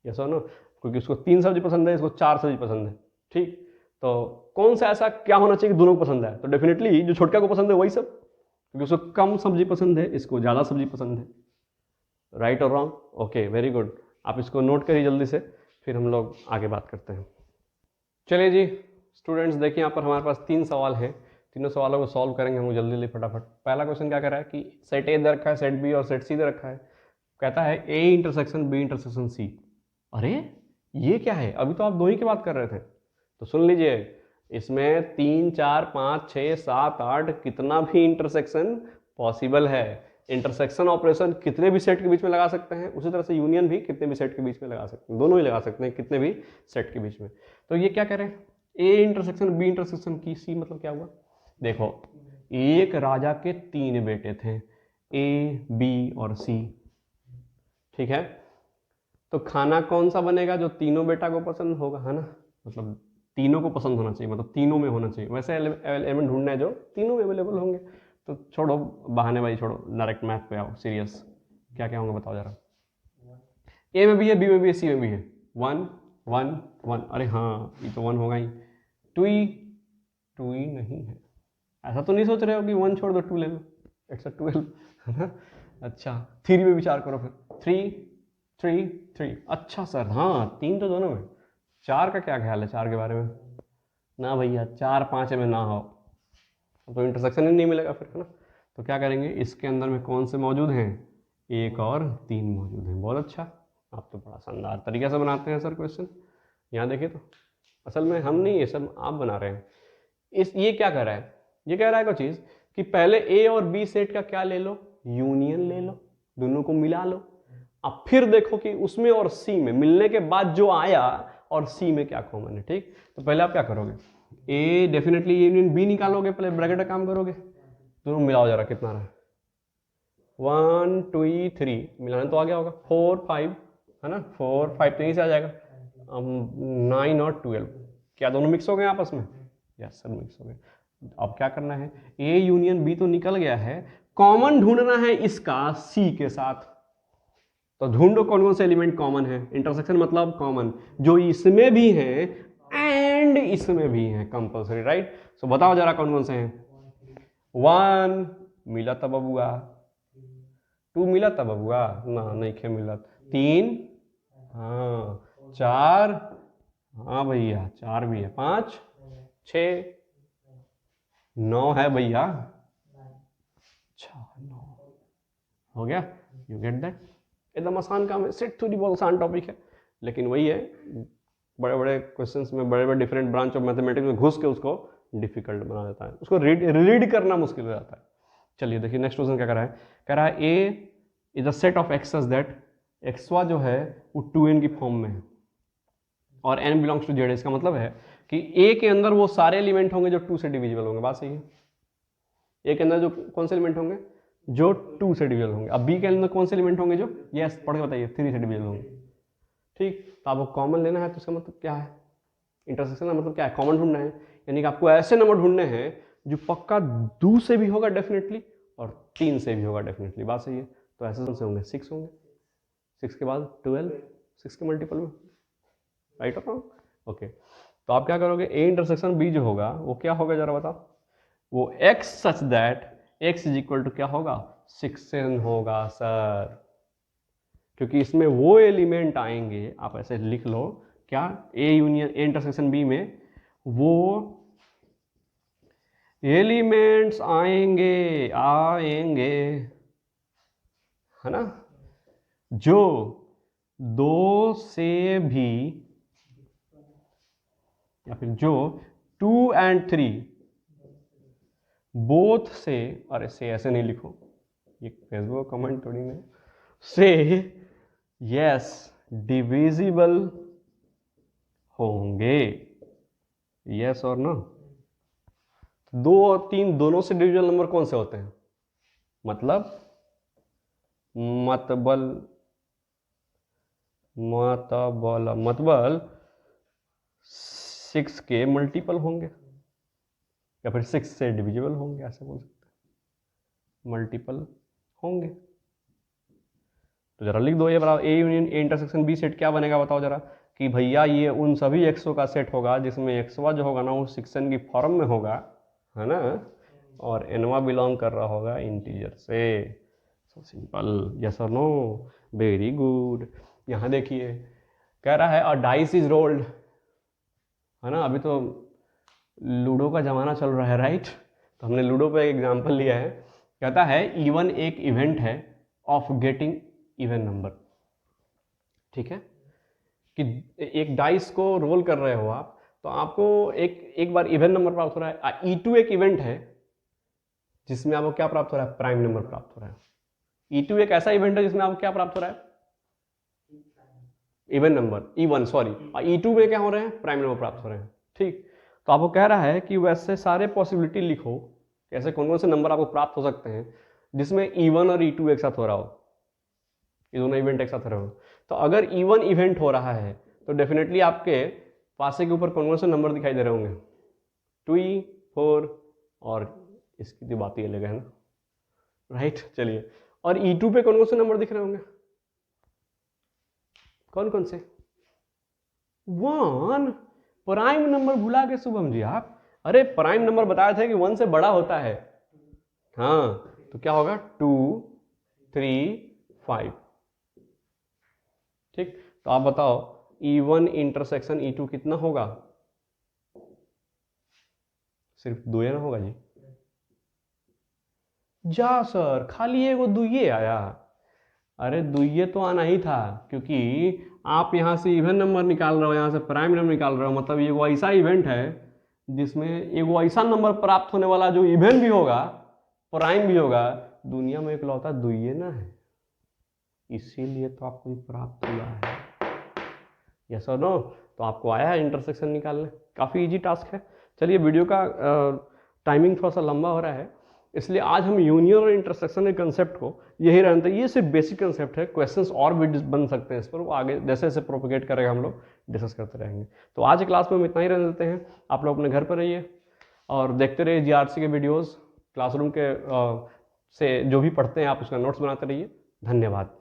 A: यस और नो? क्योंकि उसको 3 सब्जी पसंद है, इसको 4 सब्जी पसंद है, ठीक। तो कौन सा ऐसा क्या होना चाहिए कि दोनों को पसंद है? तो डेफिनेटली जो छोटका को पसंद है वही सब, क्योंकि उसको कम सब्जी पसंद है, इसको ज़्यादा सब्जी पसंद है। राइट और रॉन्ग? Okay, very good. आप इसको नोट करिए जल्दी से, फिर हम लोग आगे बात करते हैं। चलिए जी स्टूडेंट्स, देखिए यहाँ पर हमारे पास 3 सवाल हैं। तीनों सवालों को सॉल्व करेंगे हम लोग जल्दी जल्दी फटाफट। पहला क्वेश्चन क्या कर रहा है कि सेट ए दे रखा है, सेट बी और सेट सी दे रखा है। कहता है A intersection B intersection C. अरे ये क्या है, अभी तो आप 2 ही की बात कर रहे थे। तो सुन लीजिए, इसमें 3 4 5 6 7 8 कितना भी इंटरसेक्शन पॉसिबल है। इंटरसेक्शन ऑपरेशन कितने भी सेट के बीच में लगा सकते हैं, उसी तरह से यूनियन भी कितने भी सेट के बीच में लगा सकते हैं, दोनों ही लगा सकते हैं कितने भी सेट के बीच में। तो ये क्या करें, ए इंटरसेक्शन बी इंटरसेक्शन की सी, मतलब क्या हुआ? देखो, एक राजा के 3 बेटे थे, ए बी और सी, ठीक है। तो खाना कौन सा बनेगा जो तीनों बेटा को पसंद होगा, है ना, मतलब तीनों को पसंद होना चाहिए, मतलब तीनों में होना चाहिए। वैसे एलिमेंट ढूंढना है जो तीनों में अवेलेबल होंगे। तो छोड़ो बहानेबाजी, छोड़ो, डायरेक्ट मैथ पे आओ, सीरियस। क्या क्या होंगे बताओ जरा। ए में भी है, बी में भी है, सी में भी है। 1 1 1, अरे हाँ ये तो 1 होगा ही। 2 नहीं है। ऐसा तो नहीं सोच रहे हो कि 1 छोड़ दो 2 ले लो, इट्स 12, है ना। अच्छा 3 में विचार करो फिर, 3 अच्छा सर, हाँ 3 तो दोनों में। 4 का क्या ख्याल है, 4 के बारे में? ना भैया 4 5 में ना हो तो इंटरसेक्शन ही नहीं मिलेगा फिर, है ना। तो क्या करेंगे, इसके अंदर में कौन से मौजूद हैं, 1 और 3 मौजूद हैं। बहुत अच्छा, आप तो बड़ा शानदार तरीके से बनाते हैं सर क्वेश्चन। यहाँ देखिए तो असल में हम नहीं, ये सब आप बना रहे हैं। ये क्या कह रहा है, ये कह रहा है कोई चीज़ कि पहले ए और बी सेट का क्या ले लो, यूनियन ले लो, दोनों को मिला लो। अब फिर देखो कि उसमें और सी में मिलने के बाद जो आया और सी में क्या कॉमन है, ठीक। तो पहले आप क्या करोगे, ए डेफिनेटली यूनियन बी निकालोगे, पहले ब्रैकेट का काम करोगे, दोनों मिलाओ जरा कितना रहा है। 1 2 3 मिलाने तो आ गया होगा, 4 5 है ना, 4 5 तो यहीं से आ जाएगा। 9 और 12 क्या दोनों मिक्स हो गए आपस में? यस सर मिक्स हो गए। अब क्या करना है, ए यूनियन बी तो निकल गया है, कॉमन ढूंढना है इसका सी के साथ। तो ढूंढो कौन कौन से एलिमेंट कॉमन है, इंटरसेक्शन मतलब कॉमन, जो इसमें भी है एंड इसमें भी है कंपल्सरी, राइट। सो बताओ जरा कौन कौन से हैं। 1 मिला था बबुआ, 2 मिला था बबुआ ना, नहीं खे मिला, 3 हाँ, 4 हाँ भैया 4 भी है, 5 6 9 है भैया, अच्छा 9 हो गया। यू गेट दैट, एकदम आसान काम है, सेट थ्योरी बहुत आसान टॉपिक है, लेकिन वही है बड़े बड़े क्वेश्चंस में, बड़े बड़े डिफरेंट ब्रांच ऑफ मैथमेटिक्स में घुस के उसको डिफिकल्ट बना देता है, उसको रीड करना मुश्किल हो जाता है। चलिए देखिए नेक्स्ट क्वेश्चन क्या कह रहा है A is a set of x's that एक्सवा जो है वो 2n की फॉर्म में है और n बिलोंग्स टू जेड। इसका मतलब है कि ए के अंदर वो सारे एलिमेंट होंगे जो 2 से डिविजिबल होंगे, बात सही है। ए के अंदर जो कौन से एलिमेंट होंगे जो 2 से डिविजिबल होंगे, अब बी के अंदर कौन से एलिमेंट होंगे जो यस पढ़ के बताइए 3 से डिविजिबल होंगे, ठीक। तो आपको कॉमन लेना है, तो इसका मतलब क्या है, इंटरसेक्शन का मतलब क्या है, कॉमन ढूंढना है, यानी कि आपको ऐसे नंबर ढूंढने हैं जो पक्का 2 से भी होगा डेफिनेटली और 3 से भी होगा डेफिनेटली, बात सही है। तो ऐसे कौन से होंगे, 6 होंगे, 6 के बाद 12, 6 के मल्टीपल में, राइट और रॉन्ग, ओके। तो आप क्या करोगे, ए इंटरसेक्शन बी जो होगा वो क्या होगा जरा बताओ, वो x such that x is equal to क्या होगा 6n होगा सर, क्योंकि इसमें वो एलिमेंट आएंगे, आप ऐसे लिख लो क्या, A union A intersection B में वो एलिमेंट्स आएंगे है ना, जो 2 से भी या फिर जो 2 and 3 बोथ से, अरे से ऐसे नहीं लिखो, ये फेसबुक कमेंट थोड़ी नहीं, से यस डिविजिबल होंगे, यस और नो। 2 और 3 दोनों से डिविजिबल नंबर कौन से होते हैं, मतलब मतबल 6 के मल्टीपल होंगे या फिर 6 से डिविजिबल होंगे, ऐसे बोल सकते हैं, मल्टीपल होंगे। तो जरा लिख दो ये बराबर A union A intersection B set क्या बनेगा बताओ जरा, कि भैया ये उन सभी एक्सों का सेट होगा जिसमें एक्सवा जो होगा ना वो 6n की फॉर्म में होगा, है ना, और एनवा बिलोंग कर रहा होगा इंटीजर से। सो सिंपल, यस और नो, वेरी गुड। यहाँ देखिए कह रहा है अ डाइस इज रोल्ड, है ना, अभी तो लूडो का ज़माना चल रहा है, राइट। तो हमने लूडो पे एक एग्जांपल लिया है, कहता है इवन एक इवेंट है ऑफ गेटिंग इवन नंबर, ठीक है, कि एक डाइस को रोल कर रहे हो आप, तो आपको एक बार इवन नंबर प्राप्त हो रहा है। E2 एक इवेंट है जिसमें आपको क्या प्राप्त हो रहा है, प्राइम नंबर प्राप्त हो रहा है। E2 एक ऐसा इवेंट है जिसमें आपको क्या प्राप्त हो रहा है, even number E1 sorry, E2 में क्या हो रहे हैं, प्राइम नंबर प्राप्त हो रहे हैं, ठीक। तो आपको कह रहा है कि वैसे सारे पॉसिबिलिटी लिखो, ऐसे कौन कौन से नंबर आपको प्राप्त हो सकते हैं जिसमें E1 और E2 एक साथ हो रहा हो, ये दोनों इवेंट एक साथ हो रहे हो। तो अगर E1 इवेंट हो रहा है तो डेफिनेटली आपके पासे के ऊपर कौन कौन से नंबर दिखाई दे रहे होंगे, 2 4 और इसकी तो बात ही अलग है ना, राइट। चलिए, और E2 पे कौन कौन से नंबर दिख रहे होंगे, कौन कौन से, 1 प्राइम नंबर भुला के शुभम जी आप, अरे प्राइम नंबर बताया था कि 1 से बड़ा होता है, हाँ, तो क्या होगा 2 3 5, ठीक। तो आप बताओ E1 इंटरसेक्शन E2 कितना होगा, सिर्फ 2 ना होगा जी, जा सर खाली एगो 2 आया, अरे 2 तो आना ही था, क्योंकि आप यहाँ से इवन नंबर निकाल रहे हो, यहाँ से प्राइम नंबर निकाल रहे हो, मतलब ये वो ऐसा इवेंट है जिसमें एगो ऐसा नंबर प्राप्त होने वाला जो इवन भी होगा प्राइम भी होगा, दुनिया में इकलौता 2 ना है, इसीलिए तो आपको प्राप्त हुआ है, यस और नो। तो आपको आया है इंटरसेक्शन निकालने, काफ़ी इजी टास्क है। चलिए वीडियो का टाइमिंग थोड़ा सा लंबा हो रहा है, इसलिए आज हम यूनियन और इंटरसेक्शन के कंसेप्ट को यही रहने देते हैं, ये सिर्फ बेसिक कंसेप्ट है, क्वेश्चंस और भी बन सकते हैं इस पर, वो आगे जैसे जैसे प्रोपिगेट करेगा हम लोग डिस्कस करते रहेंगे। तो आज क्लास में हम इतना ही रहने देते हैं, आप लोग अपने घर पर रहिए, और देखते रहिए जीआरसी के वीडियोस, क्लासरूम के से जो भी पढ़ते हैं आप उसका नोट्स बनाते रहिए। धन्यवाद।